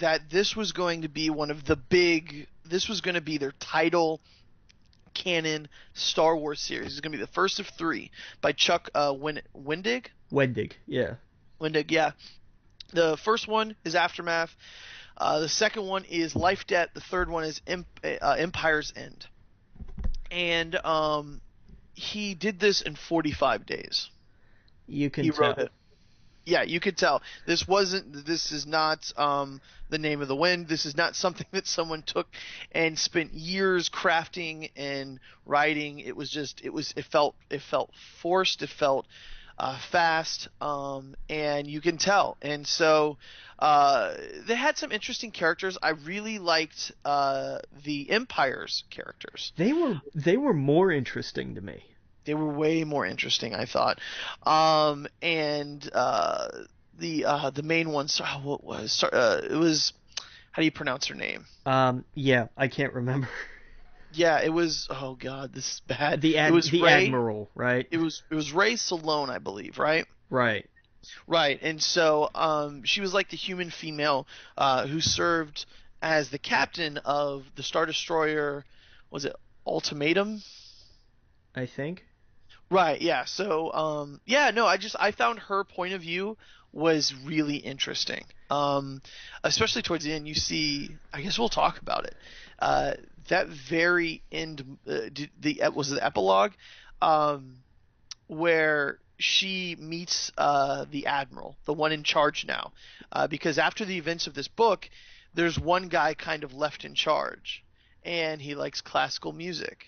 that this was going to be one of the big. This was going to be their title canon Star Wars series. It's going to be the first of 3 by Chuck Wendig. Wendig, yeah. Wendig, yeah. The first one is Aftermath. The second one is Life Debt. The third one is Empire's End. And he did this in 45 days. You can he tell. Wrote it. Yeah, you could tell. This is not the Name of the Wind. This is not something that someone took and spent years crafting and writing. It felt forced. It felt fast, and you can tell. And so they had some interesting characters. I really liked the Empire's characters. They were more interesting to me. They were way more interesting, I thought. And the main one, what was it was, how do you pronounce her name? Yeah, I can't remember. Yeah, it was. Oh God, this is bad. It was The Ray. admiral, right? It was Ray Salone, I believe, right? Right. Right. And so she was like the human female who served as the captain of the Star Destroyer. Was it Ultimatum? I think. Right, yeah. So, yeah, no, I found her point of view was really interesting. Especially towards the end, you see, I guess we'll talk about it. Uh, that very end, was it the epilogue, um, where she meets the admiral, the one in charge now, because after the events of this book, there's one guy kind of left in charge, and he likes classical music,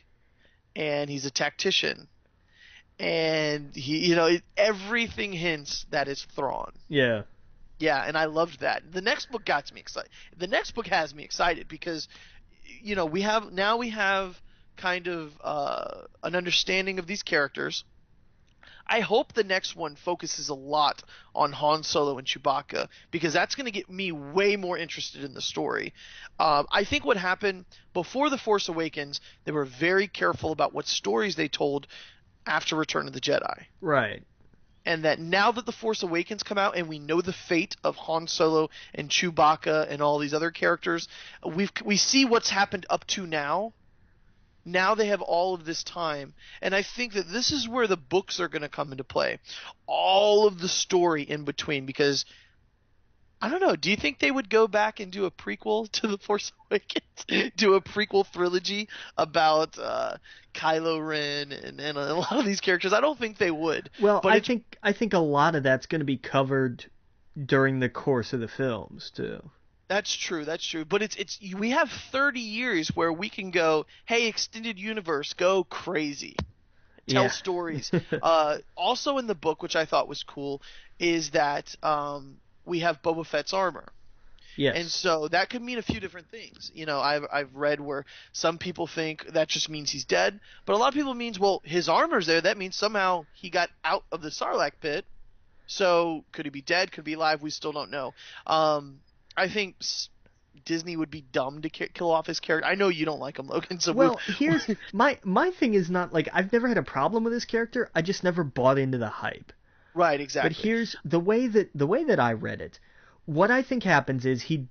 and he's a tactician and everything hints that it's Thrawn. Yeah. Yeah, and I loved that. The next book got me excited. The next book has me excited because we have kind of an understanding of these characters. I hope the next one focuses a lot on Han Solo and Chewbacca because that's going to get me way more interested in the story. I think what happened before The Force Awakens, they were very careful about what stories they told after Return of the Jedi. Right. And that now that The Force Awakens come out and we know the fate of Han Solo and Chewbacca and all these other characters, we see what's happened up to now. Now they have all of this time, and I think that this is where the books are going to come into play. All of the story in between, because I don't know. Do you think they would go back and do a prequel to The Force Awakens? Do a prequel trilogy about Kylo Ren and a lot of these characters? I don't think they would. Well, But I think a lot of that's going to be covered during the course of the films too. that's true. That's true. But it's we have 30 years where we can go, hey, extended universe, go crazy. Tell Yeah. stories. Also in the book, which I thought was cool, is that we have Boba Fett's armor. Yes. And so that could mean a few different things. I've read where some people think that just means he's dead, but a lot of people means, well, his armor's there. That means somehow he got out of the Sarlacc pit. So could he be dead? Could he be alive? We still don't know. I think Disney would be dumb to kill off his character. I know you don't like him, Logan. So well, here's my thing is not like I've never had a problem with this character. I just never bought into the hype. right, exactly. But here's the way that I read it. What I think happens is he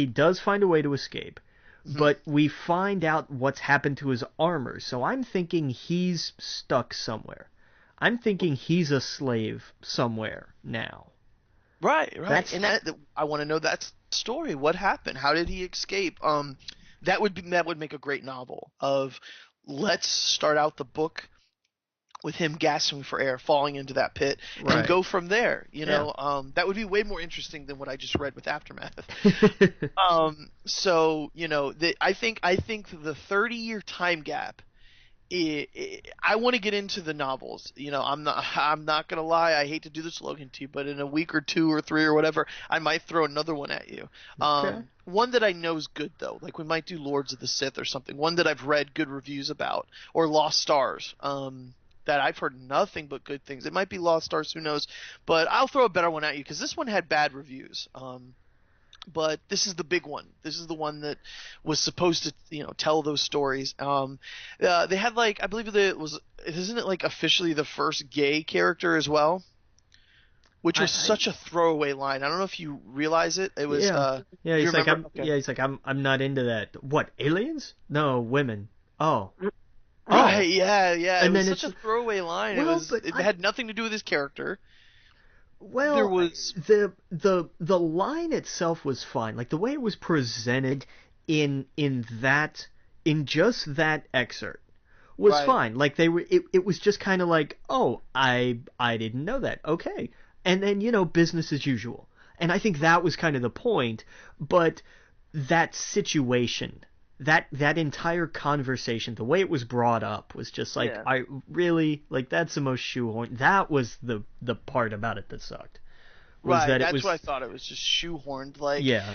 does find a way to escape, but we find out what's happened to his armor. So I'm thinking he's stuck somewhere. I'm thinking he's a slave somewhere now. Right. And I want to know that story. What happened? How did he escape? That would make a great novel. Let's start out the book with him gasping for air, falling into that pit, Right. and go from there. Yeah. That would be way more interesting than what I just read with Aftermath. So I think the 30-year time gap. I want to get into the novels. I'm not gonna lie. I hate to do the slogan to you, but in a week or 2 or 3 or whatever, I might throw another one at you. Okay. One that I know is good though. Like we might do Lords of the Sith or something. One that I've read good reviews about, or Lost Stars. That I've heard nothing but good things. It might be Lost Stars, who knows? But I'll throw a better one at you because this one had bad reviews. But this is the big one. This is the one that was supposed to, tell those stories. They had I believe isn't it like officially the first gay character as well? Which was such a throwaway line. I don't know if you realize it. It was. Yeah. He's like, okay. he's like, I'm not into that. What, aliens? No, women. Oh. Right. Yeah. And it was then such a throwaway line. Well, It had nothing to do with his character. Well, There was the line itself was fine. Like the way it was presented in just that excerpt was Right. fine. Like it was just kind of like, oh, I didn't know that. Okay. And then, business as usual. And I think that was kind of the point, but that situation, that entire conversation, the way it was brought up was just like, Yeah. I really, like, that's the most shoehorned. That was the part about it that sucked. Was right. that That's it was, what I thought. It was just shoehorned. Like, yeah,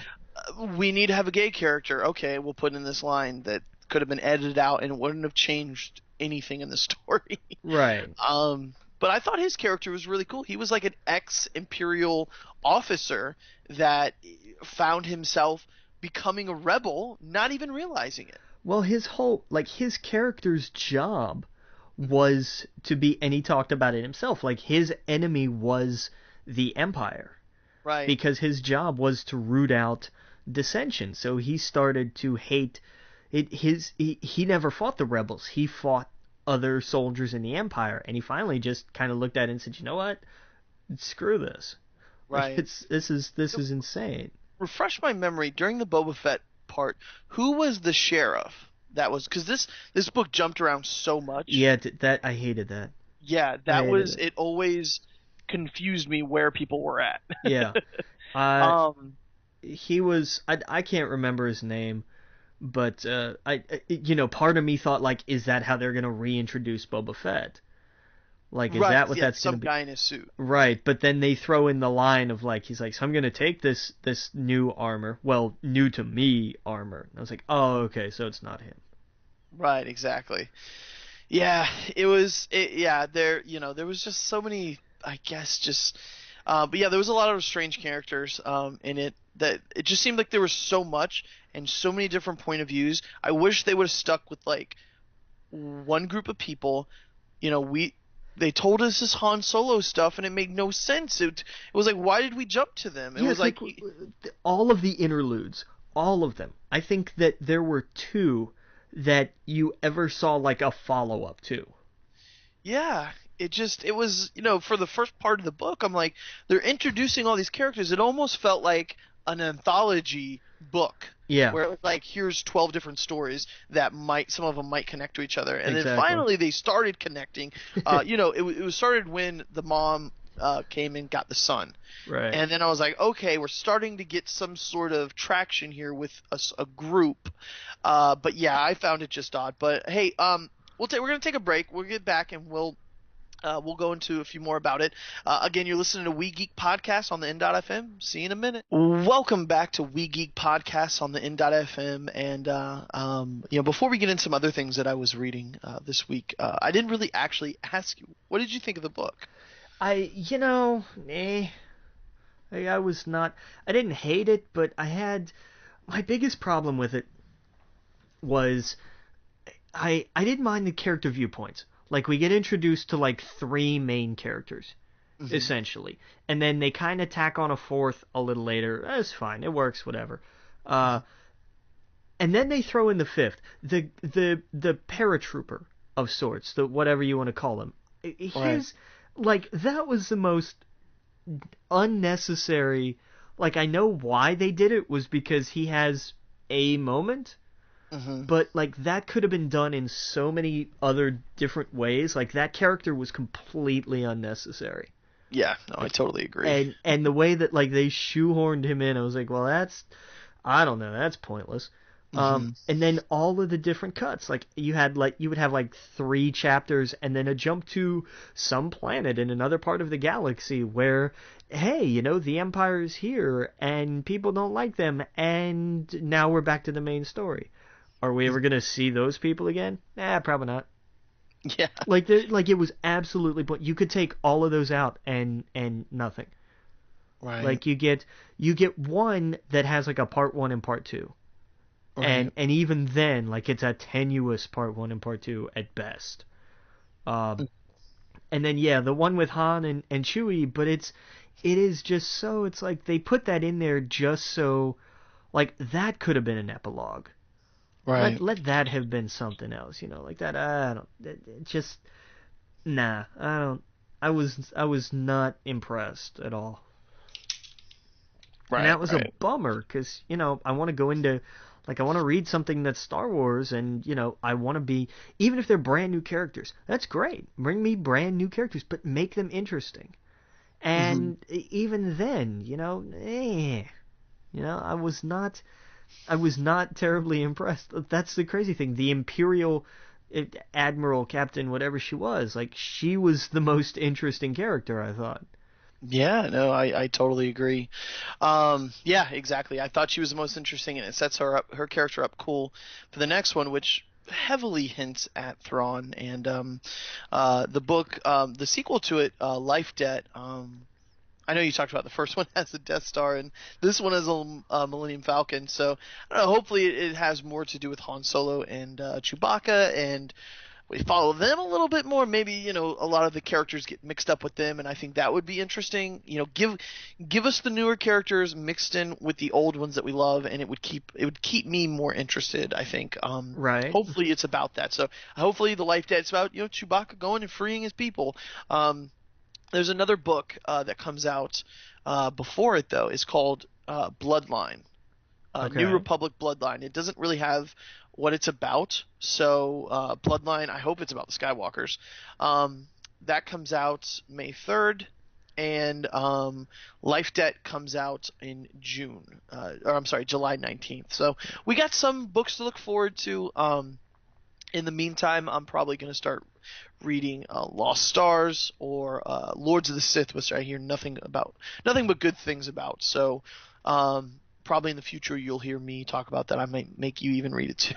we need to have a gay character. Okay, we'll put in this line that could have been edited out and it wouldn't have changed anything in the story. Right. But I thought his character was really cool. He was like an ex-Imperial officer that found himself becoming a rebel, not even realizing it. Well, his character's job was to be, and he talked about it himself, like his enemy was the Empire. Right. Because his job was to root out dissension. So he started to hate it. He never fought the rebels. He fought other soldiers in the Empire, and he finally just kind of looked at it and said, "You know what? Screw this. Right. Like, this is insane." Refresh my memory during the Boba Fett part. Who was the sheriff? That was because this book jumped around so much. Yeah, that I hated that. Yeah, that was it. Always confused me where people were at. Yeah. He was. I can't remember his name, but part of me thought, like, is that how they're gonna reintroduce Boba Fett? Like, is that what that's gonna be? Some guy in a suit. Right, but then they throw in the line of, like, he's like, so I'm gonna take this new armor, well, new to me armor. And I was like, oh, okay, so it's not him. Right, exactly. Yeah, it was. There was just so many. I guess just. But yeah, there was a lot of strange characters in it that it just seemed like there was so much and so many different point of views. I wish they would have stuck with like one group of people. They told us this Han Solo stuff and it made no sense. It was like, why did we jump to them? It was like all of the interludes, all of them. I think that there were 2 that you ever saw like a follow up to. Yeah. It was, for the first part of the book, I'm like, they're introducing all these characters. It almost felt like an anthology book. Yeah. Where it was like, here's 12 different stories that some of them might connect to each other. And exactly. Then finally they started connecting. It was started when the mom came and got the son. Right. And then I was like, okay, we're starting to get some sort of traction here with a group. But yeah, I found it just odd. But hey, we're going to take a break. We'll get back and we'll go into a few more about it. Again, you're listening to We Geek Podcast on the N.FM. See you in a minute. Welcome back to We Geek Podcast on the N.FM. And, before we get into some other things that I was reading this week, I didn't really actually ask you, what did you think of the book? I didn't hate it, but my biggest problem with it was I didn't mind the character viewpoints. Like, we get introduced to, like, 3 main characters, essentially. And then they kind of tack on a 4th a little later. That's fine. It works, whatever. And then they throw in the 5th. The paratrooper of sorts, the whatever you want to call him. Like, that was the most unnecessary. Like, I know why they did it was because he has a moment. But, like, that could have been done in so many other different ways. Like, that character was completely unnecessary. Yeah, no, I totally agree. And the way that, like, they shoehorned him in, I was like, well, I don't know, that's pointless. And then all of the different cuts, like, you would have, like, 3 chapters and then a jump to some planet in another part of the galaxy where, hey, the Empire's here and people don't like them, and now we're back to the main story. Are we ever gonna see those people again? Probably not. Yeah. Like it was absolutely. But you could take all of those out and nothing. Right. Like you get one that has like a part 1 and part 2, right. and even then, like, it's a tenuous part 1 and part 2 at best. And then the one with Han and Chewie, but it is just so. It's like they put that in there just so, like, that could have been an epilogue. Right. Let that have been something else, like that. I was not impressed at all. Right. And that was a bummer because, I want to go into, like, I want to read something that's Star Wars, and, I want to be, even if they're brand new characters, that's great. Bring me brand new characters, but make them interesting. And even then, I was not terribly impressed. That's the crazy thing. The Imperial Admiral, Captain, whatever she was, like, she was the most interesting character, I thought. Yeah, no, I totally agree. Yeah, exactly. I thought she was the most interesting, and it sets her character up cool for the next one, which heavily hints at Thrawn, and the book, the sequel to it, Life Debt. I know you talked about the first one has a Death Star, and this one has a Millennium Falcon. So I don't know. Hopefully, it has more to do with Han Solo and Chewbacca, and we follow them a little bit more. Maybe a lot of the characters get mixed up with them, and I think that would be interesting. Give us the newer characters mixed in with the old ones that we love, and it would keep me more interested. I think. Right. Hopefully, it's about that. So hopefully, the Life Debt, it's about Chewbacca going and freeing his people. There's another book that comes out before it though. It's called Bloodline. Okay. New Republic Bloodline. It doesn't really have what it's about. So Bloodline, I hope it's about the Skywalkers. That comes out May 3rd, and Life Debt comes out in July 19th. So we got some books to look forward to. In the meantime, I'm probably going to start reading Lost Stars or Lords of the Sith, which I hear nothing but good things about. So probably in the future you'll hear me talk about that. I might make you even read it too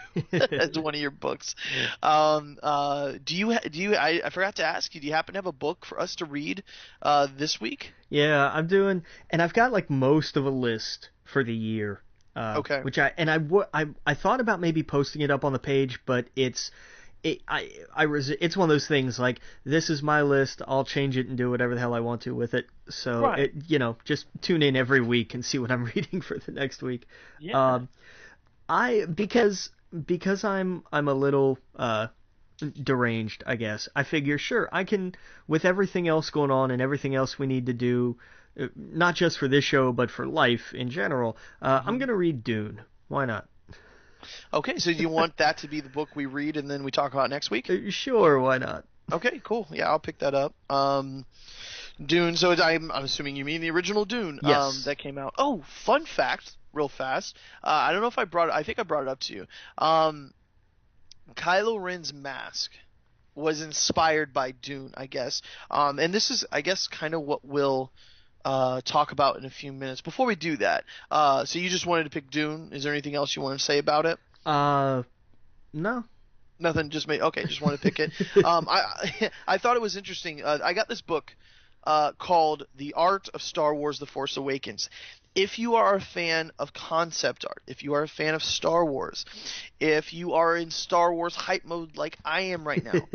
as one of your books. Do you? I forgot to ask you. Do you happen to have a book for us to read this week? Yeah, I'm doing, and I've got like most of a list for the year. Okay. Which I thought about maybe posting it up on the page, but it's one of those things like, this is my list, I'll change it and do whatever the hell I want to with it. So Right. just tune in every week and see what I'm reading for the next week. Yeah. Because I'm a little deranged, I guess. I figure, sure, I can, with everything else going on and everything else we need to do, not just for this show but for life in general, I'm gonna read Dune. Why not? Okay, so do you want that to be the book we read and then we talk about next week? Sure, why not? Okay, cool. Yeah, I'll pick that up. Dune. So I'm assuming you mean the original Dune. Yes. That came out. Oh, fun fact, real fast. I don't know if I think I brought it up to you. Kylo Ren's mask was inspired by Dune, I guess. And this is, I guess, kind of what we'll talk about in a few minutes. Before we do that, so you just wanted to pick Dune. Is there anything else you want to say about it? No. Nothing. Just wanted to pick it. I thought it was interesting. I got this book called The Art of Star Wars: The Force Awakens. If you are a fan of concept art, if you are a fan of Star Wars, if you are in Star Wars hype mode like I am right now,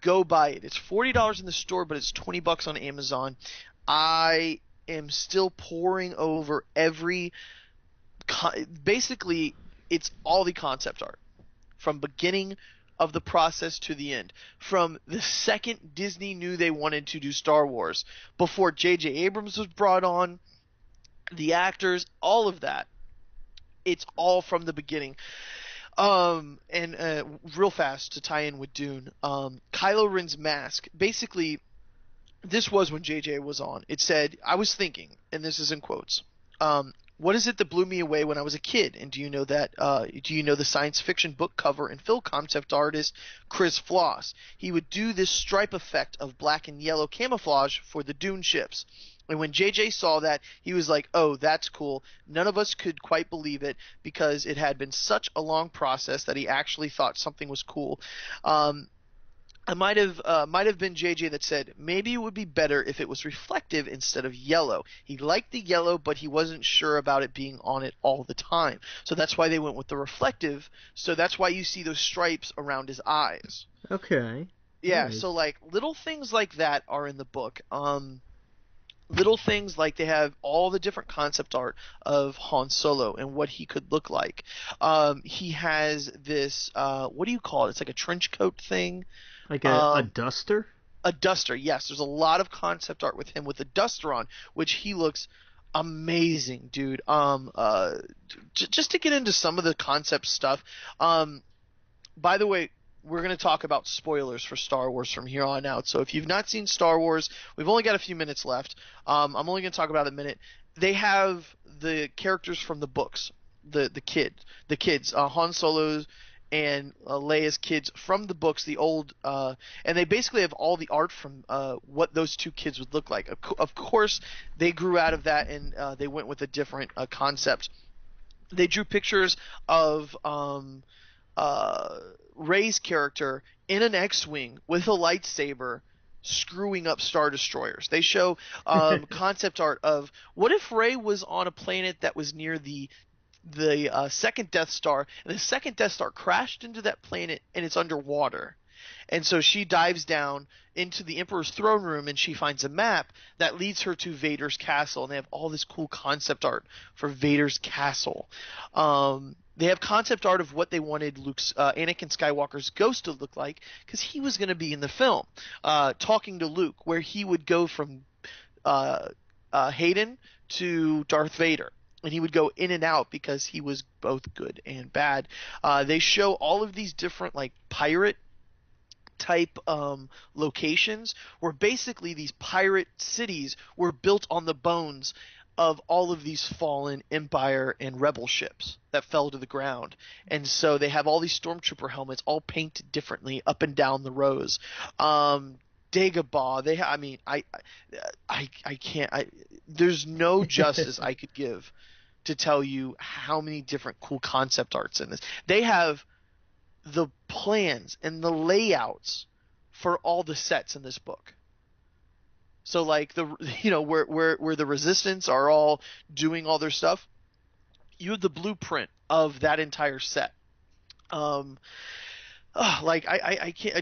go buy it. It's $40 in the store, but it's $20 on Amazon. I am still poring over basically, it's all the concept art from beginning of the process to the end. From the second Disney knew they wanted to do Star Wars, before J.J. Abrams was brought on, the actors, all of that, it's all from the beginning. Real fast to tie in with Dune, Kylo Ren's mask, basically, this was when JJ was on. It said, I was thinking, and this is in quotes, what is it that blew me away when I was a kid? And do you know the science fiction book cover and film concept artist Chris Floss? He would do this stripe effect of black and yellow camouflage for the Dune ships. And when JJ saw that, he was like, oh, that's cool. None of us could quite believe it because it had been such a long process that he actually thought something was cool. It might have been JJ that said maybe it would be better if it was reflective instead of yellow. He liked the yellow, but he wasn't sure about it being on it all the time. So that's why they went with the reflective. So that's why you see those stripes around his eyes. Okay. Yeah, Nice. so like little things like that are in the book. Little things like they have all the different concept art of Han Solo and what he could look like. He has this what do you call it? It's like a trench coat thing. Like a duster? A duster, yes. There's a lot of concept art with him with a duster on, which he looks amazing, dude. Just to get into some of the concept stuff. By the way, we're going to talk about spoilers for Star Wars from here on out. So if you've not seen Star Wars, we've only got a few minutes left. I'm only going to talk about it a minute. They have the characters from the books, the kids, Han Solo's and Leia's kids from the books, the old, and they basically have all the art from what those two kids would look like. Of course, they grew out of that and they went with a different concept. They drew pictures of Rey's character in an X-wing with a lightsaber screwing up Star Destroyers. They show concept art of what if Rey was on a planet that was near the second Death Star, and the second Death Star crashed into that planet and it's underwater. And so she dives down into the Emperor's throne room and she finds a map that leads her to Vader's castle. And they have all this cool concept art for Vader's castle. They have concept art of what they wanted Anakin Skywalker's ghost to look like, because he was going to be in the film, talking to Luke, where he would go from Hayden to Darth Vader. And he would go in and out because he was both good and bad. They show all of these different like pirate type locations where basically these pirate cities were built on the bones of all of these fallen Empire and Rebel ships that fell to the ground. And so they have all these Stormtrooper helmets all painted differently up and down the rows. Dagobah, I can't, there's no justice I could give to tell you how many different cool concept arts in this. They have the plans and the layouts for all the sets in this book. So like where the Resistance are all doing all their stuff, you have the blueprint of that entire set. I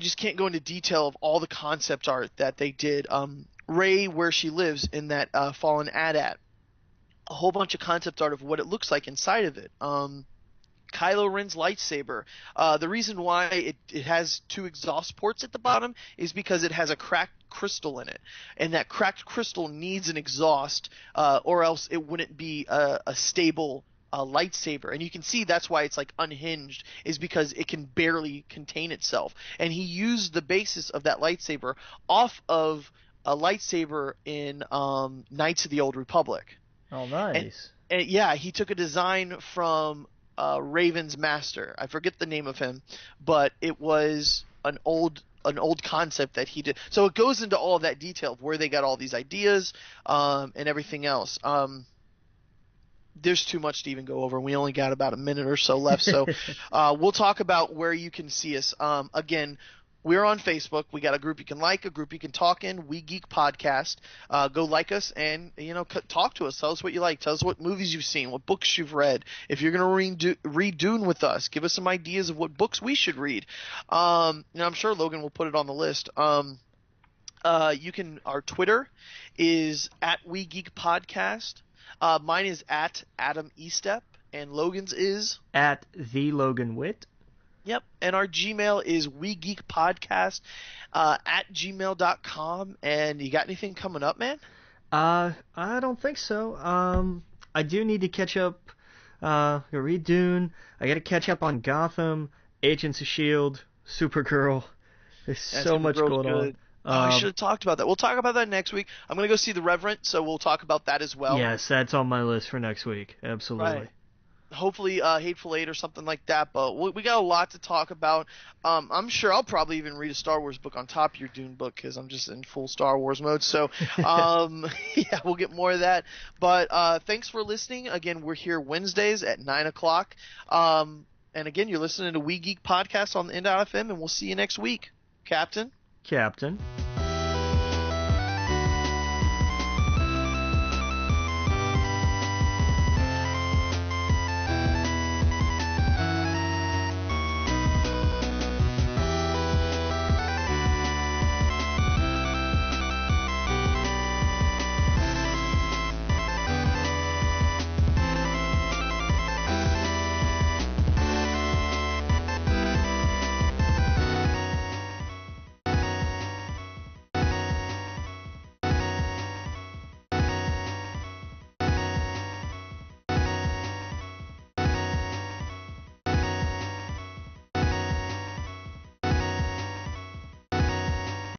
just can't go into detail of all the concept art that they did. Rey, where she lives in that fallen AT-AT, a whole bunch of concept art of what it looks like inside of it. Kylo Ren's lightsaber. The reason why it has 2 exhaust ports at the bottom is because it has a cracked crystal in it, and that cracked crystal needs an exhaust, or else it wouldn't be a stable lightsaber. And you can see that's why it's like unhinged, is because it can barely contain itself. And he used the basis of that lightsaber off of a lightsaber in Knights of the Old Republic. Oh, nice. And yeah, he took a design from Raven's master. I forget the name of him, but it was an old concept that he did. So it goes into all of that detail of where they got all these ideas and everything else. There's too much to even go over. We only got about a minute or so left, so we'll talk about where you can see us. Again, we're on Facebook. We got a group you can like, a group you can talk in, We Geek Podcast. Go like us and, talk to us. Tell us what you like. Tell us what movies you've seen, what books you've read. If you're going to read Dune with us, give us some ideas of what books we should read. I'm sure Logan will put it on the list. Our Twitter is at We Geek Podcast. Mine is at Adam Estep, and Logan's is at The Logan Witt. Yep, and our Gmail is wegeekpodcast at gmail.com. And you got anything coming up, man? I don't think so. I do need to catch up. Read Dune. I got to catch up on Gotham, Agents of S.H.I.E.L.D., Supergirl. There's so much going on. I should have talked about that. We'll talk about that next week. I'm going to go see The Reverend, so we'll talk about that as well. Yes, that's on my list for next week. Absolutely. Right. Hopefully Hateful Eight or something like that, but we got a lot to talk about. I'm sure I'll probably even read a Star Wars book on top of your Dune book, because I'm just in full Star Wars mode. So yeah, we'll get more of that. But thanks for listening. Again, we're here Wednesdays at 9 o'clock. And again, you're listening to We Geek Podcast on the End.fm, and we'll see you next week. Captain.